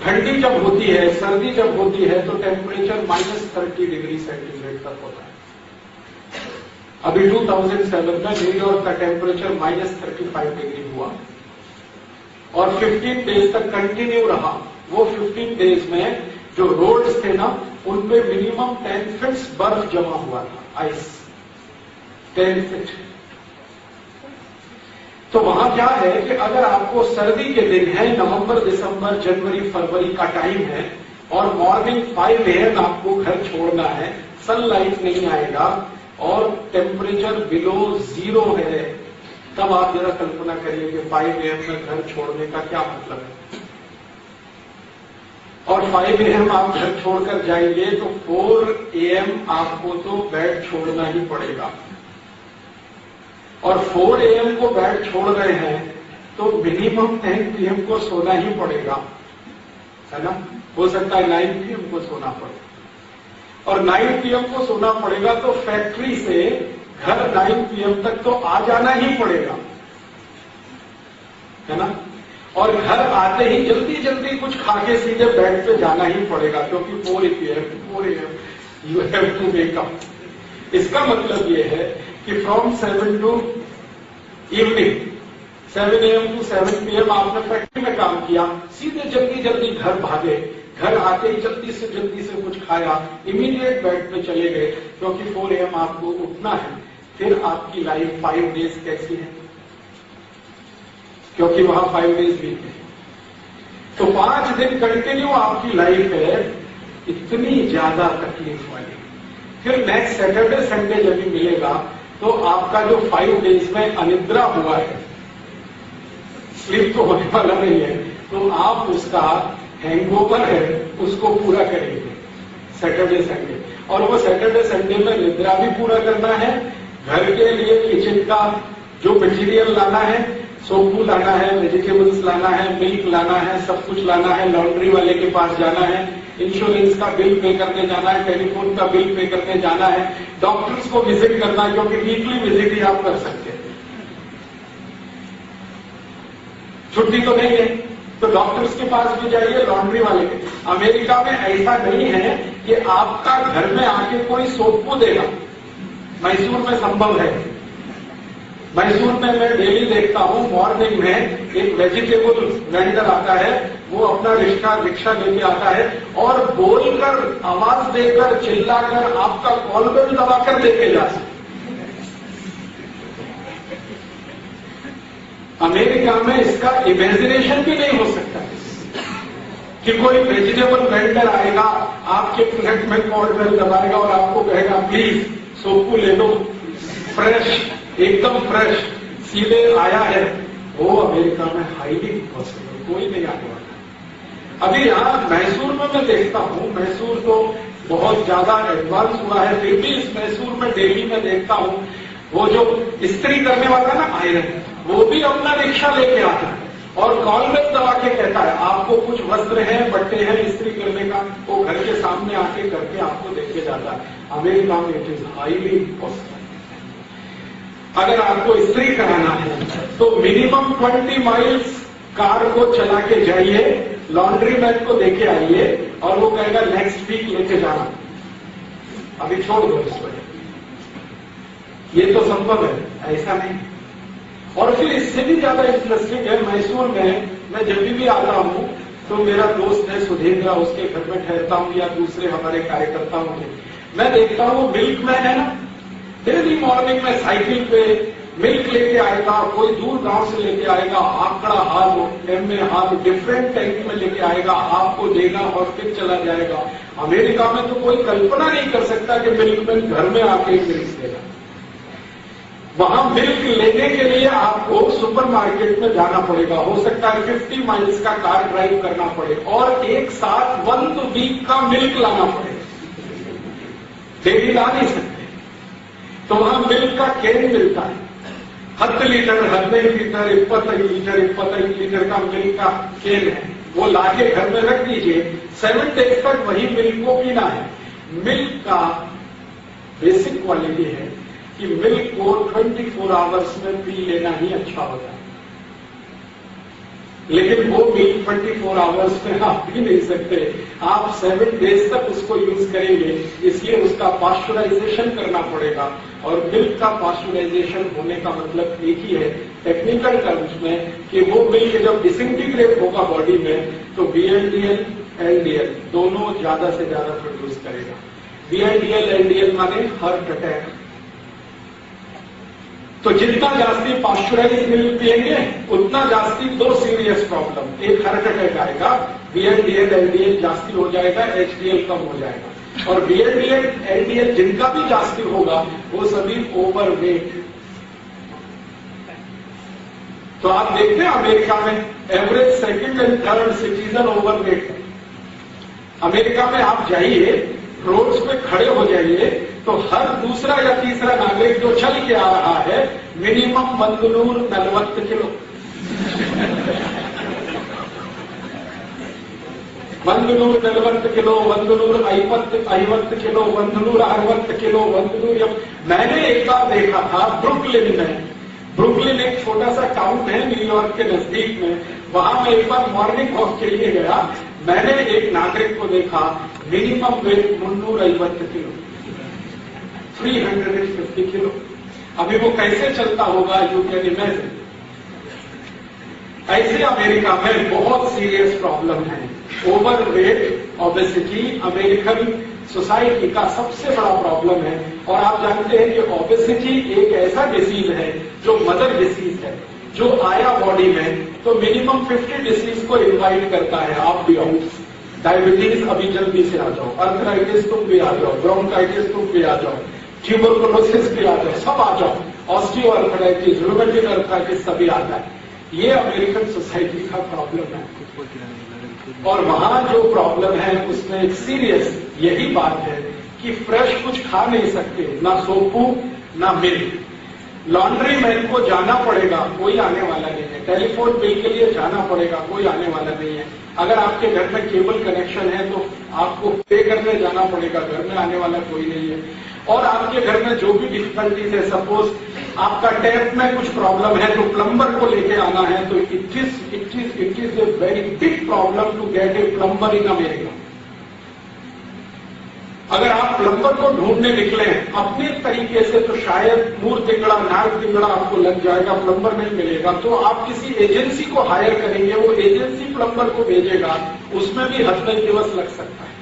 ठंडी जब होती है, सर्दी जब होती है, तो टेम्परेचर -30 डिग्री सेंटीग्रेड तक होता है। अभी 2007 में न्यूयॉर्क का टेम्परेचर -35 डिग्री हुआ और 15 डेज तक कंटिन्यू रहा। वो 15 डेज में जो रोड्स थे ना, उनपे मिनिमम 10 फीट बर्फ जमा हुआ था, आइस 10 फीट। तो वहां क्या है कि अगर आपको सर्दी के दिन है, नवंबर, दिसंबर, जनवरी, फरवरी का टाइम है और मॉर्निंग 5 AM आपको घर छोड़ना है, सनलाइट नहीं आएगा और टेम्परेचर बिलो 0 है, तब आप जरा कल्पना करिए कि 5 AM में घर छोड़ने का क्या मतलब है। और 5 AM आप घर छोड़कर जाएंगे तो 4 AM आपको तो बेड छोड़ना ही पड़ेगा, और 4 AM को बेड छोड़ रहे हैं तो मिनिमम 10 PM को सोना ही पड़ेगा, है ना। हो सकता है 9 PM को सोना पड़े, और 9 PM को सोना पड़ेगा तो फैक्ट्री से घर 9 PM तक तो आ जाना ही पड़ेगा, है ना। और घर आते ही जल्दी जल्दी कुछ खा के सीधे बेड पे जाना ही पड़ेगा, क्योंकि 4 AM you have to wake up. इसका मतलब ये है कि from 7 to evening, 7 AM to 7 PM आपने फैक्ट्री में काम किया, सीधे जल्दी जल्दी घर भागे, घर आते ही जल्दी से कुछ खाया, इमीडिएट बेड पे चले गए, क्योंकि 4 AM आपको उठना है। फिर आपकी लाइफ 5 डेज कैसी है, क्योंकि वहां 5 डेज वीक है, तो 5 दिन कंटिन्यू आपकी लाइफ है इतनी ज्यादा तकलीफ वाली। फिर नेक्स्ट सैटरडे संडे जब भी मिलेगा तो आपका जो 5 डेज में अनिद्रा हुआ है, स्लीप तो होने वाला नहीं है, तो आप उसका हैंगओवर है उसको पूरा करेंगे सैटरडे संडे। और वो सैटरडे संडे में निद्रा भी पूरा करना है, घर के लिए किचन का जो मटेरियल लाना है, सोपू लाना है, वेजिटेबल्स लाना है, मिल्क लाना है, सब कुछ लाना है, लॉन्ड्री वाले के पास जाना है, इंश्योरेंस का बिल पे करने जाना है, टेलीफोन का बिल पे करने जाना है, डॉक्टर्स को विजिट करना है, क्योंकि वीकली विजिट ही आप कर सकते हैं, छुट्टी तो नहीं है, तो डॉक्टर्स के पास भी जाइए, लॉन्ड्री वाले के। अमेरिका में ऐसा नहीं है कि आपका घर में आके कोई सोपू देगा। मैसूर में संभव है। मैसूर में मैं डेली देखता हूं, मॉर्निंग में एक वेजिटेबल वेंडर आता है, वो अपना रिक्शा लेके आता है और बोलकर, आवाज देकर, चिल्लाकर आपका कॉल बेल दबाकर लेके जा सकते। अमेरिका में इसका इमेजिनेशन भी नहीं हो सकता कि कोई वेजिटेबल वेंडर आएगा, आपके फ्लैट में कॉल बेल दबाएगा और आपको कहेगा प्लीज सोपू ले लो, फ्रेश, एकदम फ्रेश, सीधे आया है। वो अमेरिका में हाईली पॉसिबल, कोई नहीं आने वाला। अभी यहां मैसूर में मैं देखता हूं, मैसूर तो बहुत ज्यादा एडवांस हुआ है, फिर भी इस मैसूर में डेली में देखता हूं, वो जो इस्त्री करने वाला ना आयरन, वो भी अपना रिक्शा लेके आता है और कॉल बेल दबा के कहता है आपको कुछ वस्त्र है, बट्टे हैं इस्त्री करने का, वो घर के सामने आके करके आपको देके जाता है। अमेरिका में इट इज हाईली पॉसिबल। अगर आपको इस्त्री कराना है तो मिनिमम 20 माइल्स कार को चला के जाइए, लॉन्ड्री मैन को देके आइए और वो कहेगा नेक्स्ट वीक लेके जाना, अभी छोड़ दो इसको। ये तो संभव है, ऐसा नहीं। और फिर इससे भी ज्यादा इंटरेस्टिंग है, मैसूर में मैं जब भी आता हूं तो मेरा दोस्त है सुधींद्र, उसके घर में ठहरता हूं या दूसरे हमारे कार्यकर्ताओं के, मैं देखता हूं मिल्क मैन है ना, डेली मॉर्निंग में साइकिल पे मिल्क लेके आएगा, कोई दूर गांव से लेके आएगा, आंकड़ा हाथ, एम हाथ, डिफरेंट टैंक में लेके आएगा, आपको देगा और फिर चला जाएगा। अमेरिका में तो कोई कल्पना नहीं कर सकता कि मिल्क मैन घर में आके मिल्क देगा। वहां मिल्क लेने के लिए आपको सुपरमार्केट में जाना पड़ेगा, हो सकता है 50 माइल्स का कार ड्राइव करना पड़े और एक साथ 1 वीक का मिल्क लाना पड़ेगा, डेली ला नहीं सकते। तो वहां मिल्क का कैन मिलता है, 10 लीटर, 15 लीटर, 25 लीटर का मिल्क का कैन है, वो लाके घर में रख दीजिए, 7 डेज तक वही मिल्क को पीना है। मिल्क का बेसिक क्वालिटी है कि मिल्क को 24 आवर्स में पी लेना ही अच्छा होता है, लेकिन वो मिल्क 24 आवर्स में आप पी नहीं सकते, आप 7 डेज तक उसको यूज करेंगे, इसलिए उसका पाश्चराइजेशन करना पड़ेगा। और मिल्क का पाश्चराइजेशन होने का मतलब एक ही है टेक्निकल टर्म्स में कि वो मिल्क जब डिसइंटीग्रेट होगा बॉडी में तो VLDL, LDL दोनों ज्यादा से ज्यादा प्रोड्यूस करेगा। VLDL, LDL माने हार्ट अटैक। तो जितना जास्ती पाश्चराइज मिल्क पिएंगे उतना जास्ती 2 सीरियस प्रॉब्लम, एक हार्ट अटैक आएगा, VLDL, LDL जास्ती हो जाएगा, HDL कम हो जाएगा। और VLDL, LDL जिनका भी जास्ती होगा वो सभी ओवरवेट। तो आप देखते हैं अमेरिका में average 2nd and 3rd citizen overweight है। अमेरिका में आप जाइए, रोड्स पे खड़े हो जाइए तो हर दूसरा या तीसरा नागरिक जो चल के आ रहा है minimum Bangalore 40 kilo, Bangalore 40 kilo, Bangalore 50 kilo, Bangalore 60 kilo, Bangalore. मैंने एक बार देखा था ब्रुकलिन में, ब्रुकलिन एक छोटा सा टाउन है न्यूयॉर्क के नजदीक में, वहां मैं एक बार मॉर्निंग वॉक के लिए गया, मैंने एक नागरिक को देखा मिनिमम वेट 350 किलो, 350 किलो। अभी वो कैसे चलता होगा, यू कैन इमेजिन। ऐसे अमेरिका में बहुत सीरियस प्रॉब्लम है। ओवरवेट, ओबेसिटी अमेरिकन सोसाइटी का सबसे बड़ा प्रॉब्लम है। और आप जानते हैं कि ओबेसिटी एक ऐसा डिसीज है जो मदर डिसीज है, जो आया बॉडी में तो मिनिमम 50 डिसीज को इन्वाइट करता है। आप भी आओ, डायबिटीज अभी जल्दी से आ जाओ, अर्थराइटिस तुम भी आ जाओ, ब्रोंकाइटिस तुम भी आ जाओ, ट्यूबरकुलोसिस भी आ जाओ, सब आ जाओ, ऑस्टियोआर्थराइटिस, रूमेटिक अर्थराइटिस सभी आता है। ये अमेरिकन सोसाइटी का प्रॉब्लम है। और वहां जो प्रॉब्लम है उसमें एक सीरियस यही बात है कि फ्रेश कुछ खा नहीं सकते, ना सोपू ना मिल्क। लॉन्ड्री मैन को जाना पड़ेगा, कोई आने वाला नहीं है। टेलीफोन बिल के लिए जाना पड़ेगा, कोई आने वाला नहीं है। अगर आपके घर में केबल कनेक्शन है तो आपको पे करने जाना पड़ेगा, घर में आने वाला कोई नहीं है। और आपके घर में जो भी डिफिकल्टीज है, सपोज आपका टैप में कुछ प्रॉब्लम है तो प्लम्बर को लेके आना है, तो it is a very big problem to get a plumber in America. अगर आप प्लम्बर को ढूंढने निकले अपने तरीके से तो शायद मूर तिंगड़ा नाग तिंगड़ा आपको लग जाएगा, प्लम्बर नहीं मिलेगा। तो आप किसी एजेंसी को हायर करेंगे, वो एजेंसी प्लम्बर को भेजेगा, उसमें भी 10 दिवस लग सकता है।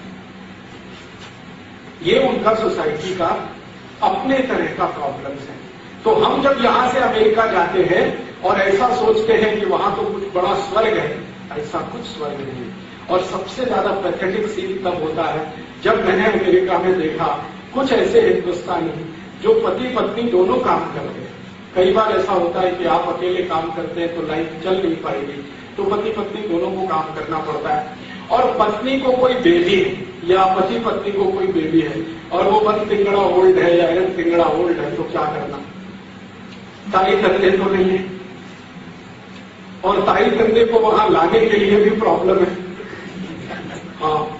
ये उनका सोसाइटी का अपने तरह का प्रॉब्लम्स है। तो हम जब यहां से अमेरिका जाते हैं और ऐसा सोचते हैं कि वहां तो कुछ बड़ा स्वर्ग है, ऐसा कुछ स्वर्ग नहीं है। और सबसे ज्यादा पैथेटिक सीन तब होता है जब मैंने अमेरिका में देखा कुछ ऐसे हिंदुस्तानी जो पति पत्नी दोनों काम करते हैं। कई बार ऐसा होता है कि आप अकेले काम करते हैं तो लाइफ चल नहीं पाएगी, तो पति पत्नी दोनों को काम करना पड़ता है। और पत्नी को कोई बेबी है या पति पत्नी को कोई बेबी है और वो 1 तिंगड़ा ओल्ड है या 1 तिंगड़ा ओल्ड है, तो क्या करना? ताई तंदे तो नहीं है, और ताई तंदे को वहां लाने के लिए भी प्रॉब्लम है। हाँ,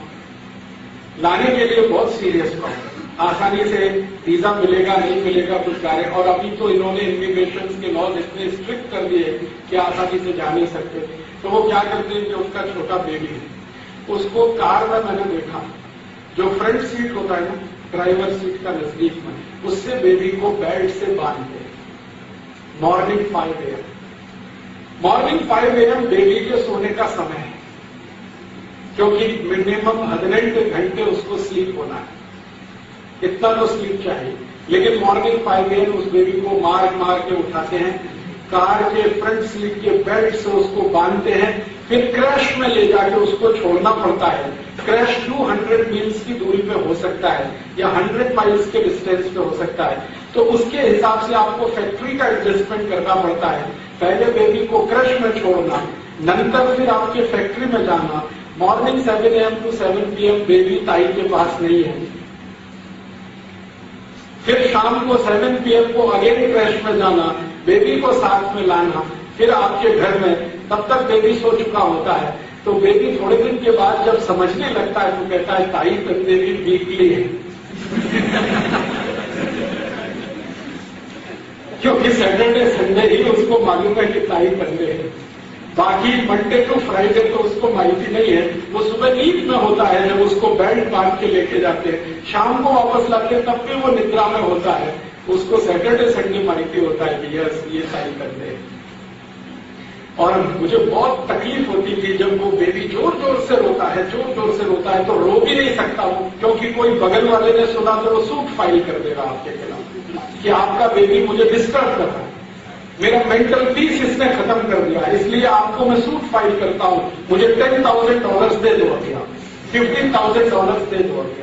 लाने के लिए बहुत सीरियस प्रॉब्लम। आसानी से वीजा मिलेगा नहीं मिलेगा कुछ कार्य। और अभी तो इन्होंने इमिग्रेशन के लॉज इतने स्ट्रिक्ट कर दिए कि आसानी से जा नहीं सकते। तो वो क्या करते हैं कि उनका छोटा बेबी है, उसको कार में मैंने देखा, जो फ्रंट सीट होता है ना, ड्राइवर सीट का नजदीक में, उससे बेबी को बेल्ट से बांधते हैं। Morning 5 AM, morning 5 AM baby के सोने का समय है, क्योंकि मिनिमम 18 घंटे उसको स्लीप होना है, इतना तो स्लीप चाहिए। लेकिन मॉर्निंग 5 AM उस बेबी को मार मार के उठाते हैं, कार के फ्रंट सीट के बेल्ट से उसको बांधते हैं, फिर क्रैश में ले जाके उसको छोड़ना पड़ता है। क्रैश 200 मील्स की दूरी पे हो सकता है या 100 माइल्स के डिस्टेंस पे हो सकता है। तो उसके हिसाब से आपको फैक्ट्री का एडजस्टमेंट करना पड़ता है। पहले बेबी को क्रैश में छोड़ना, नंतर फिर आपके फैक्ट्री में जाना। Morning 7 AM to 7 PM baby ताई के पास नहीं है, फिर शाम को 7 PM को अगेन क्रैश में जाना, बेबी को साथ में लाना, फिर आपके घर में, तब तक बेबी सो चुका होता है। तो बेबी थोड़े दिन के बाद जब समझने लगता है तो कहता है ताई तंदे भी वीकली है क्योंकि सैटरडे संडे ही उसको मालूम है कि ताई तंदे है, बाकी मंडे टू फ्राइडे तो उसको माहिती नहीं है। वो सुबह नींद में होता है, जब उसको बेल्ट बांध के लेके जाते हैं, शाम को वापस लाते हैं, तब भी वो निद्रा में होता है। उसको सैटरडे संडे माहिती होता है कि यस ये ताई तंदे है। और मुझे बहुत तकलीफ होती थी जब वो बेबी जोर जोर से रोता है, जोर जोर से रोता है, तो रो भी नहीं सकता वो, क्योंकि कोई बगल वाले ने सुना तो वो सूट फाइल कर देगा आपके खिलाफ कि आपका बेबी मुझे डिस्टर्ब कर रहा है, मेरा मेंटल पीस इसने खत्म कर दिया, इसलिए आपको मैं सूट फाइल करता हूं, मुझे $10,000 दे दो अभी, आप $15,000 दे दो अभी।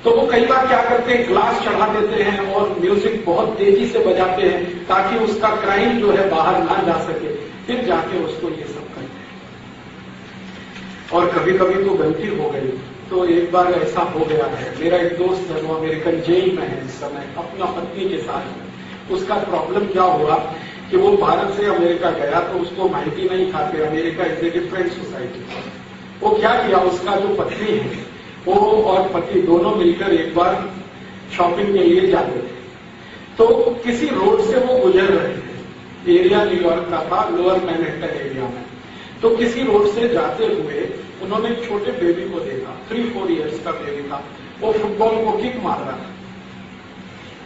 तो वो कई बार क्या करते हैं, ग्लास चढ़ा देते हैं और म्यूजिक बहुत तेजी से बजाते हैं ताकि उसका क्राइम जो है बाहर ना जा सके, फिर जाके उसको ये सब करते हैं। और कभी कभी तो गलती हो गई। तो एक बार ऐसा हो गया है, मेरा एक दोस्त है, वो अमेरिकन जेल में है इस समय अपना पत्नी के साथ। उसका प्रॉब्लम क्या हुआ कि वो भारत से अमेरिका गया तो उसको माहिती नहीं था कि America is a different society. वो क्या किया, उसका जो पत्नी है वो और पति दोनों मिलकर एक बार शॉपिंग के लिए जाते थे। तो किसी रोड से वो गुजर रहे थे, एरिया न्यूयॉर्क का था, लोअर मैनहट्टन एरिया में। तो किसी रोड से जाते हुए उन्होंने एक छोटे बेबी को देखा, 3-4 इयर्स का बेबी था, वो फुटबॉल को किक मार रहा था।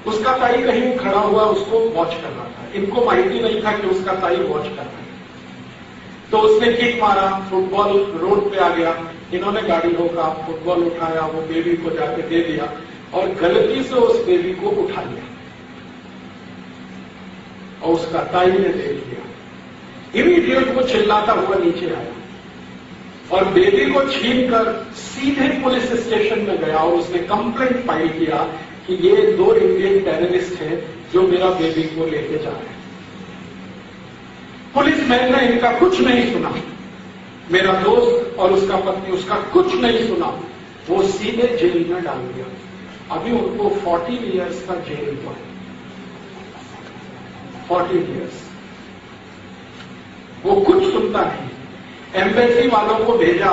उसका ताई कहीं खड़ा हुआ उसको वॉच कर रहा था, इनको माहिती नहीं था कि उसका ताई वॉच कर रहा है। तो उसने किक मारा, फुटबॉल रोड पे आ गया, इन्होंने गाड़ी रोका, फुटबॉल उठाया, वो बेबी को जाके दे दिया और गलती से उस बेबी को उठा लिया और उसका ताई ने देख लिया। इमीडिएट वो चिल्लाता हुआ नीचे आया और बेबी को छीनकर सीधे पुलिस स्टेशन में गया और उसने कंप्लेंट फाइल किया कि ये 2 इंडियन टेररिस्ट हैं जो मेरा बेबी को लेके जा रहे हैं। पुलिसमैन ने इनका कुछ नहीं सुना, मेरा दोस्त और उसका पत्नी उसका कुछ नहीं सुना, वो सीधे जेल में डाल दिया। अभी उनको 14 इयर्स का जेल हुआ। 14 ईयर्स। वो कुछ सुनता नहीं। एम्बेसी वालों को भेजा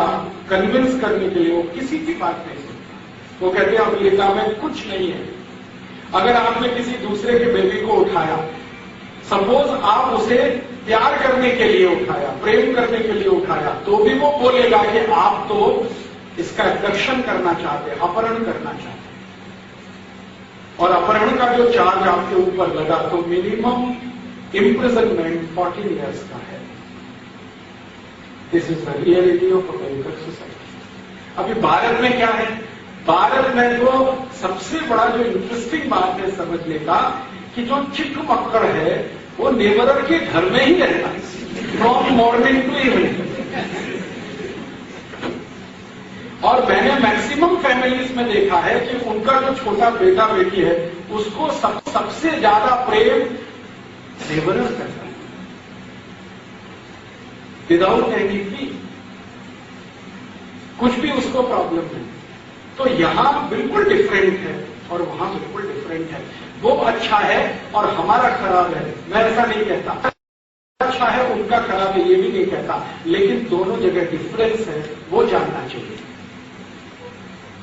कन्विंस करने के लिए, वो किसी की बात नहीं सुनता। वो कहते हैं अमेरिका में कुछ नहीं है। अगर आपने किसी दूसरे के बेबी को उठाया, सपोज आप उसे प्यार करने के लिए उठाया, प्रेम करने के लिए उठाया, तो भी वो बोलेगा कि आप तो इसका एब्डक्शन करना चाहते हैं, अपहरण करना चाहते हैं। और अपहरण का जो चार्ज आपके ऊपर लगा तो मिनिमम इम्प्रिजनमेंट 14 ईयर्स का है। This is the reality of American society. अभी भारत में क्या है? भारत में तो सबसे बड़ा जो इंटरेस्टिंग बात है समझने का कि जो चिक मक्कड़ है वो नेबरर के घर में ही रहता है फ्रॉम मॉर्निंग टू इवनिंग। और मैंने मैक्सिमम फैमिलीज में देखा है कि उनका जो छोटा बेटा बेटी है उसको सबसे ज्यादा प्रेम नेबरर करता है विदाउट एनी फी। कुछ भी उसको प्रॉब्लम नहीं। तो यहां बिल्कुल डिफरेंट है और वहां बिल्कुल डिफरेंट है। वो अच्छा है और हमारा खराब है, मैं ऐसा नहीं कहता। अच्छा है उनका खराब है ये भी नहीं कहता, लेकिन दोनों जगह डिफरेंस है, वो जानना चाहिए।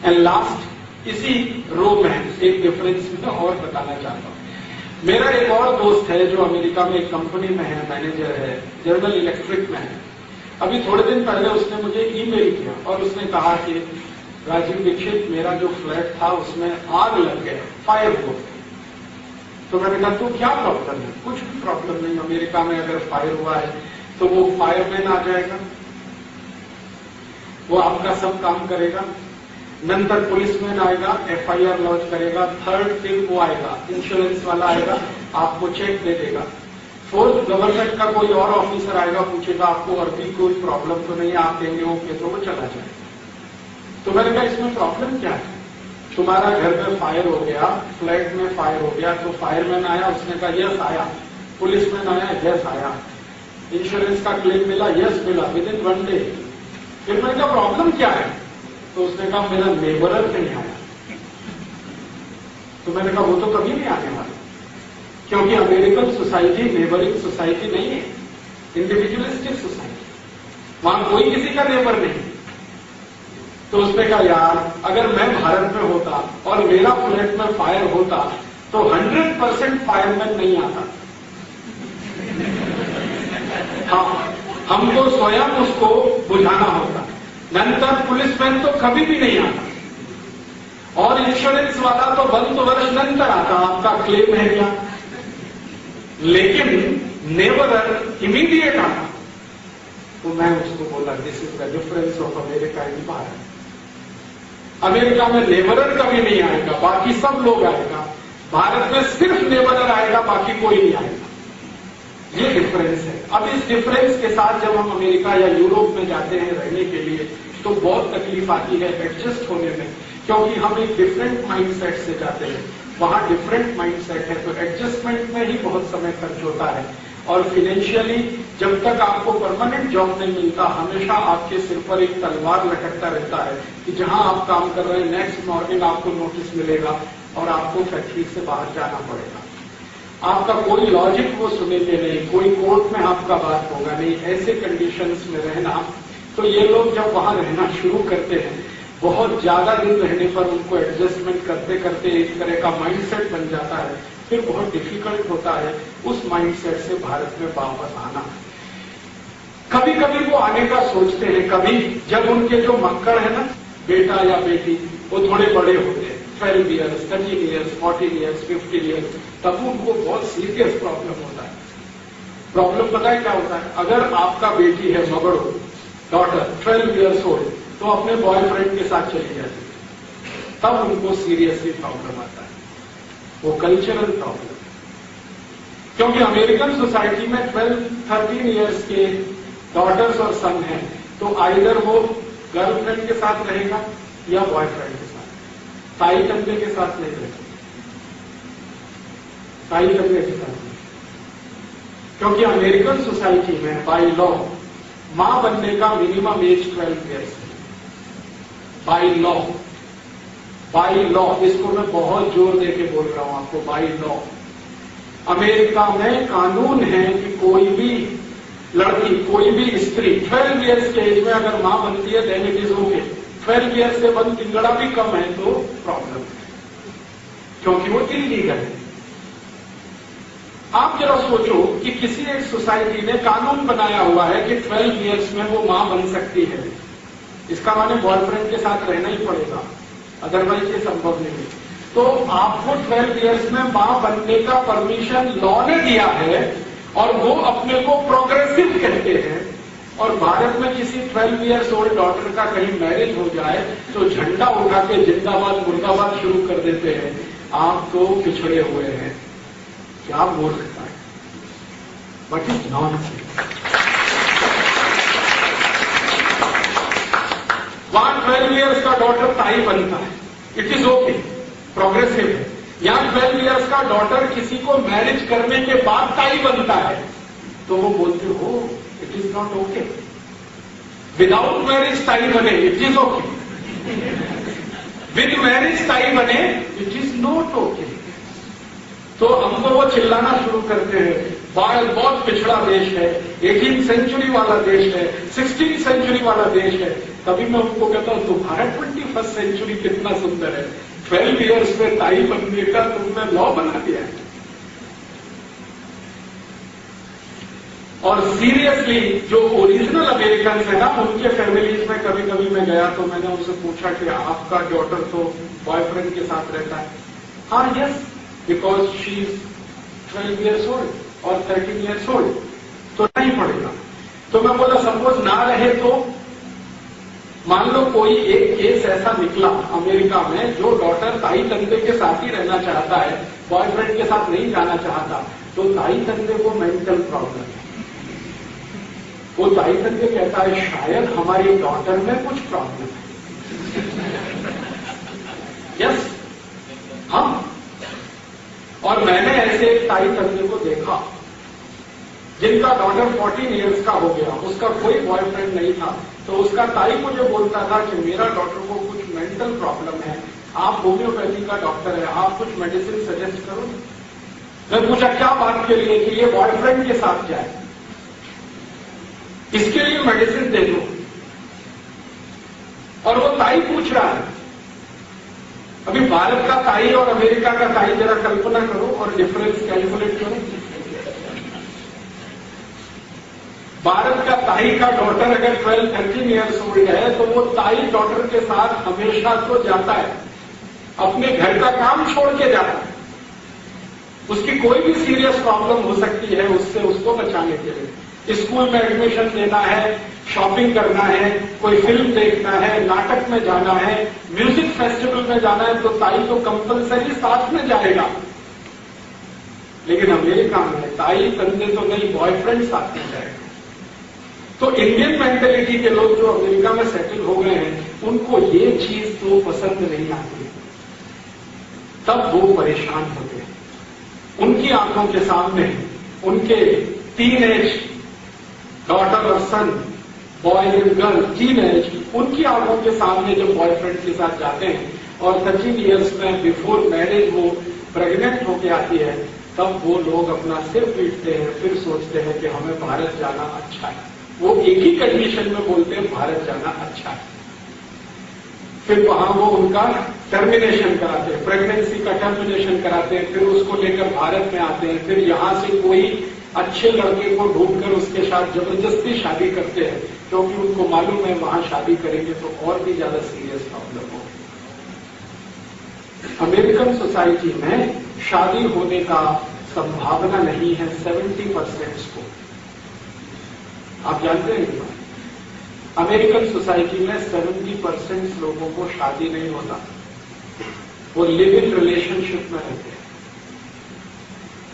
एंड लास्ट इसी रो में एक डिफरेंस में और बताना चाहता हूं। मेरा एक और दोस्त है जो अमेरिका में एक कंपनी में है, मैनेजर है, जनरल इलेक्ट्रिक में है। अभी थोड़े दिन पहले उसने मुझे ईमेल किया और उसने कहा कि राजीव दीक्षित, मेरा जो फ्लैट था उसमें आग लग गया, फायर हो गया। तो मैंने कहा तो क्या प्रॉब्लम है? कुछ भी प्रॉब्लम नहीं। अमेरिका में अगर फायर हुआ है तो वो फायरमैन आ जाएगा, वो आपका सब काम करेगा, नंतर पुलिसमैन आएगा, FIR लॉन्च करेगा, थर्ड थिंग वो आएगा, इंश्योरेंस वाला आएगा, आपको चेक दे देगा, फोर्थ गवर्नमेंट का कोई और ऑफिसर आएगा, पूछेगा आपको और भी कोई प्रॉब्लम तो नहीं, आप देंगे ओके, तो वो चला जाएगा। तो मैंने कहा इसमें प्रॉब्लम क्या है? तुम्हारा घर में फायर हो गया, फ्लैट में फायर हो गया, तो फायरमैन आया, उसने कहा यस आया, पुलिसमैन आया, यस आया, इंश्योरेंस का क्लेम मिला, यस मिला, विद इन 1 डे। फिर मैंने कहा प्रॉब्लम क्या है? तो उसने कहा मेरा नेबरर नहीं आया। तो मैंने कहा वो तो कभी नहीं आने वाला, क्योंकि अमेरिकन सोसाइटी नेबरिंग सोसाइटी नहीं है, इंडिविजुअलिस्टिक सोसाइटी। वहां कोई किसी का नेबर नहीं। तो उसने कहा यार अगर मैं भारत में होता और मेरा फ्लैट में फायर होता तो 100% फायरमैन नहीं आता। हाँ, हमको स्वयं उसको बुझाना होता, नंतर पुलिसमैन तो कभी भी नहीं आता और इंश्योरेंस वाला तो 1 वर्ष नंतर आता, आपका क्लेम है क्या? लेकिन नेबरर इमीडिएट आता। तो मैं उसको बोला this is the difference of America and Bharat. America में नेबरर कभी नहीं आएगा, बाकी सब लोग आएगा। भारत में सिर्फ नेबरर आएगा, बाकी कोई नहीं आएगा। ये डिफरेंस है। अब इस डिफरेंस के साथ जब हम अमेरिका या यूरोप में जाते हैं रहने के लिए तो बहुत तकलीफ आती है एडजस्ट होने में, क्योंकि हम एक डिफरेंट माइंडसेट से जाते हैं, वहां डिफरेंट माइंडसेट है, तो एडजस्टमेंट में ही बहुत समय खर्च होता है। और फाइनेंशियली जब तक आपको परमानेंट जॉब नहीं मिलता, हमेशा आपके सिर पर एक तलवार लटकता रहता है कि जहां आप काम कर रहे हैं नेक्स्ट मॉर्निंग आपको नोटिस मिलेगा और आपको फैक्ट्री से बाहर जाना पड़ेगा। आपका कोई लॉजिक वो सुनेंगे नहीं, कोई कोर्ट में आपका बात होगा नहीं। ऐसे कंडीशंस में रहना, तो ये लोग जब वहां रहना शुरू करते हैं, बहुत ज्यादा दिन रहने पर उनको एडजस्टमेंट करते करते एक तरह का माइंडसेट बन जाता है, फिर बहुत डिफिकल्ट होता है उस माइंडसेट से भारत में वापस आना। कभी कभी वो आने का सोचते हैं, कभी जब उनके जो मक्कड़ है ना, बेटा या बेटी, वो थोड़े बड़े होते हैं, 12 ईयर्स, 13 ईयर्स, 14 ईयर्स, 15 ईयर्स, तब उनको बहुत सीरियस प्रॉब्लम होता है। प्रॉब्लम पता है क्या होता है? अगर आपका बेटी है मगड़ो, डॉटर 12 ईयर्स ओल्ड, तो अपने बॉयफ्रेंड के साथ चली जाती है, तब उनको सीरियसली प्रॉब्लम आता है। वो कल्चरल प्रॉब्लम, क्योंकि अमेरिकन सोसाइटी में 12-13 ईयर्स के डॉटर्स और सन हैं, तो आइदर वो गर्लफ्रेंड के साथ रहेगा या बॉयफ्रेंड के साथ, ताई तंबे के साथ नहीं रहेगा, ताई तंबे के साथ नहीं। क्योंकि अमेरिकन सोसाइटी में बाय लॉ मां बनने का मिनिमम एज 12 ईयर्स है, बाय लॉ। बाय लॉ, इसको मैं बहुत जोर देके बोल रहा हूं आपको, बाय लॉ। अमेरिका में कानून है कि कोई भी लड़की, कोई भी स्त्री 12 ईयर्स के एज में अगर मां बनती है then it is okay. 12 years से बंद तिंगड़ा भी कम है तो प्रॉब्लम है, क्योंकि वो इलीगल है। आप जरा सोचो कि किसी एक सोसाइटी ने कानून बनाया हुआ है कि 12 ईयर्स में वो मां बन सकती है, इसका माने बॉयफ्रेंड के साथ रहना ही पड़ेगा, अदरवाइज ये संभव नहीं है। तो आपको 12 ईयर्स में मां बनने का परमिशन लॉ ने दिया है और वो अपने को प्रोग्रेसिव कहते हैं। और भारत में किसी 12 ईयर्स ओल्ड डॉटर का कहीं मैरिज हो जाए तो झंडा उठा के जिंदाबाद मुर्दाबाद शुरू कर देते हैं। आप तो पिछड़े हुए हैं, क्या मूर्खता है, व्हाट इज नॉनसेंस। वहां 12 ईयर्स का डॉटर ताई बनता है, इट इज ओके, प्रोग्रेसिव है। यहां 12 ईयर्स का डॉटर किसी को मैरिज करने के बाद ताई बनता है तो वो बोलते हो it is not okay. Without marriage ताई बने it is okay, with marriage ताई बने इट इज नॉट ओके। तो हमको वो चिल्लाना शुरू करते हैं भारत बहुत पिछड़ा देश है, 18th सेंचुरी वाला देश है, 16th सेंचुरी वाला देश है। तभी मैं उनको कहता हूं तुम्हारा 21st सेंचुरी कितना सुंदर है, 12 ईयर्स में ताई बनने का तुमने लॉ बना दिया है। और सीरियसली जो ओरिजिनल अमेरिकन है ना, उनके फैमिलीज में कभी कभी मैं गया तो मैंने उनसे पूछा कि आपका डॉटर तो बॉयफ्रेंड के साथ रहता है? हाँ, yes, because she is 12 years old और 13 ईयर्स ओल्ड, तो नहीं पड़ेगा। तो मैं बोला सपोज ना रहे तो मान लो कोई एक केस ऐसा निकला अमेरिका में जो डॉटर ताई तंदे के साथ ही रहना चाहता है, बॉयफ्रेंड के साथ नहीं जाना चाहता, तो ताई तंदे को मेंटल प्रॉब्लम है। वो ताई तंदे कहता है शायद हमारी डॉटर में कुछ प्रॉब्लम है। यस, हम। और मैंने ऐसे ताई तंदे को देखा जिनका डॉटर 14 ईयर्स का हो गया, उसका कोई बॉयफ्रेंड नहीं था, तो उसका ताई मुझे बोलता था कि मेरा डॉटर को कुछ मेंटल प्रॉब्लम है, आप होम्योपैथी का डॉक्टर है, आप कुछ मेडिसिन सजेस्ट करो। मैं पूछा क्या बात के लिए? कि ये बॉयफ्रेंड के साथ जाए, इसके लिए मेडिसिन दे दो। और वो ताई पूछ रहा है। अभी भारत का ताई और अमेरिका का ताई जरा कल्पना करो और डिफरेंस कैलकुलेट करो। भारत का ताई का डॉटर अगर 12-13 ईयर्स ओल्ड है तो वो ताई डॉटर के साथ हमेशा तो जाता है, अपने घर का काम छोड़ के जाता है। उसकी कोई भी सीरियस प्रॉब्लम हो सकती है, उससे उसको बचाने के लिए स्कूल में एडमिशन देना है, शॉपिंग करना है, कोई फिल्म देखना है, नाटक में जाना है, म्यूजिक फेस्टिवल में जाना है, तो ताई तो कंपलसरी साथ में जाएगा। लेकिन अमेरिका में ताई तंदे तो नहीं, बॉयफ्रेंड साथ में जाएगा। तो इंडियन मेंटेलिटी के लोग जो अमेरिका में सेटल हो गए हैं, उनको ये चीज तो पसंद नहीं आती, तब वो परेशान होते हैं। उनकी आंखों के सामने उनके टीनेज डॉटर और सन, बॉय एंड गर्ल, टीनेज, उनकी आंखों के सामने जब बॉयफ्रेंड के साथ जाते हैं और 13 ईयर्स में बिफोर मैरिज वो प्रेग्नेंट होके आती है, तब वो लोग अपना सिर पीटते हैं, फिर सोचते हैं कि हमें भारत जाना अच्छा है। वो एक ही कंडीशन में बोलते हैं भारत जाना अच्छा है। फिर वहां वो उनका टर्मिनेशन कराते हैं, प्रेगनेंसी का टर्मिनेशन कराते हैं, फिर उसको लेकर भारत में आते हैं, फिर यहां से कोई अच्छे लड़के को ढूंढकर उसके साथ जबरदस्ती शादी करते हैं, क्योंकि उनको मालूम है वहां शादी करेंगे तो और भी ज्यादा सीरियस प्रॉब्लम हो। अमेरिकन सोसाइटी में शादी होने का संभावना नहीं है 70% को। आप जानते हैं क्या? अमेरिकन सोसाइटी में 70% लोगों को शादी नहीं होता, वो लिव इन रिलेशनशिप में रहते हैं।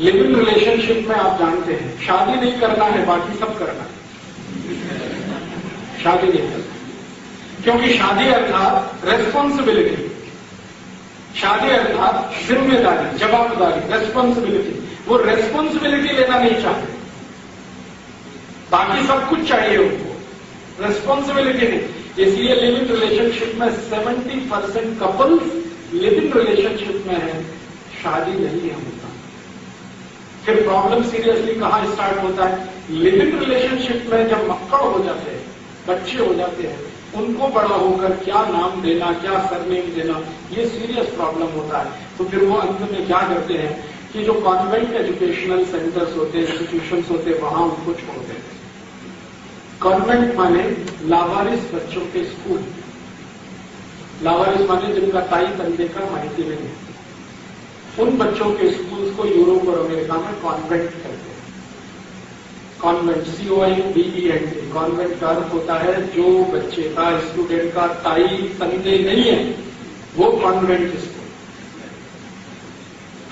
लिव इन रिलेशनशिप में आप जानते हैं शादी नहीं करना है, बाकी सब करना है, शादी नहीं करना, क्योंकि शादी अर्थात रेस्पॉन्सिबिलिटी, शादी अर्थात जिम्मेदारी, जवाबदारी, रेस्पॉन्सिबिलिटी। वो रेस्पॉन्सिबिलिटी लेना नहीं चाहते, बाकी सब कुछ चाहिए उनको, रेस्पॉन्सिबिलिटी नहीं। इसलिए लिव इन रिलेशनशिप में 70% कपल्स लिव इन रिलेशनशिप में है, शादी नहीं है उनका। फिर प्रॉब्लम सीरियसली कहाँ स्टार्ट होता है? लिविंग रिलेशनशिप में जब मक्कड़ हो जाते हैं, बच्चे हो जाते हैं, उनको बड़ा होकर क्या नाम देना, क्या सरनेम देना, ये सीरियस प्रॉब्लम होता है। तो फिर वो अंत में क्या करते हैं कि जो कॉन्वेंट एजुकेशनल सेंटर्स होते हैं, इंस्टीट्यूशंस होते हैं, वहां उनको छोड़ देते हैं। कॉन्वेंट माने लावारिस बच्चों के स्कूल। लावारिस माने जिनका ताई तंदे का माहिती नहीं है, उन बच्चों के स्कूल्स को यूरोप और अमेरिका में कॉन्वेंट कहते हैं। कॉन्वेंट, CONVENT, कॉन्वेंट का अर्थ होता है जो बच्चे का, स्टूडेंट का ताई तंदे नहीं है, वो कॉन्वेंट स्कूल।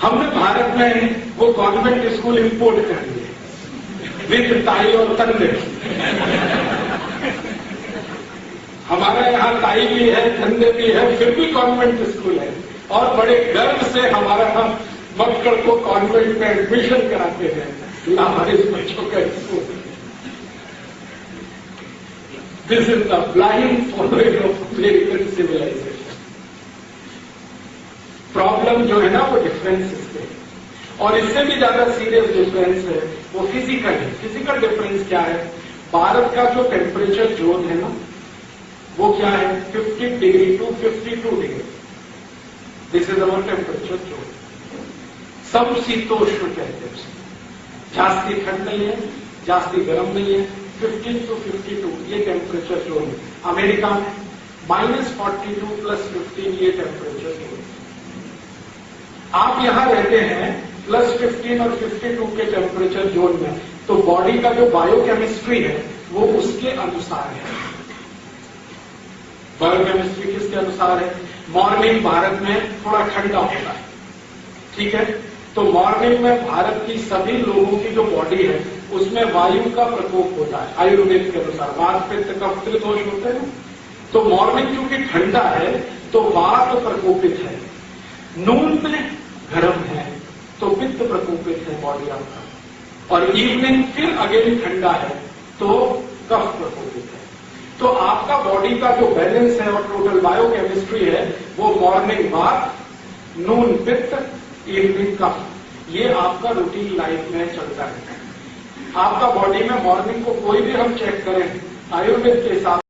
हमने भारत में वो कॉन्वेंट स्कूल इंपोर्ट कर लिए विद ताई और तंदे। हमारे यहाँ ताई भी है, तंदे भी है, फिर भी कॉन्वेंट स्कूल है, और बड़े गर्व से हमारे यहाँ मक्कड़ को कॉन्वेंट में एडमिशन कराते हैं, लावारिस बच्चों का स्कूल। This is the blind following of American civilization. Problem जो है ना वो डिफरेंसेस पे, और इससे भी ज्यादा सीरियस डिफरेंस है वो फिजिकल है। फिजिकल डिफरेंस क्या है? भारत का जो टेम्परेचर जोन है ना, वो क्या है? 50 degree to 52 degree. This is our temperature zone. समशीतोष्ण कहते हैं। जास्ती ठंड नहीं है, जास्ती गर्म नहीं है, 15 to 52 ये टेम्परेचर जोन है। अमेरिका में -42 + 15 ये टेम्परेचर जोन है। आप यहां रहते हैं +15 और 52 के टेम्परेचर जोन में, तो बॉडी का जो बायोकेमिस्ट्री है वो उसके अनुसार है। बायोकेमिस्ट्री किसके अनुसार है? मॉर्निंग भारत में थोड़ा ठंडा होता है, ठीक है, तो मॉर्निंग में भारत की सभी लोगों की जो बॉडी है उसमें वायु का प्रकोप होता है आयुर्वेद के अनुसार। वात पित्त कफ दोष होते हैं, तो मॉर्निंग क्योंकि ठंडा है तो वात प्रकोपित है, नून में गर्म है तो पित्त प्रकोपित है बॉडी आपका, और इवनिंग फिर अगेन ठंडा है तो कफ प्रकोपित है। तो आपका बॉडी का जो बैलेंस है और टोटल बायोकेमिस्ट्री है वो मॉर्निंग वात, नून पित्त, इवनिंग कफ, ये आपका रूटीन लाइफ में चलता है। आपका बॉडी में मॉर्निंग को कोई भी हम चेक करें आयुर्वेद के हिसाब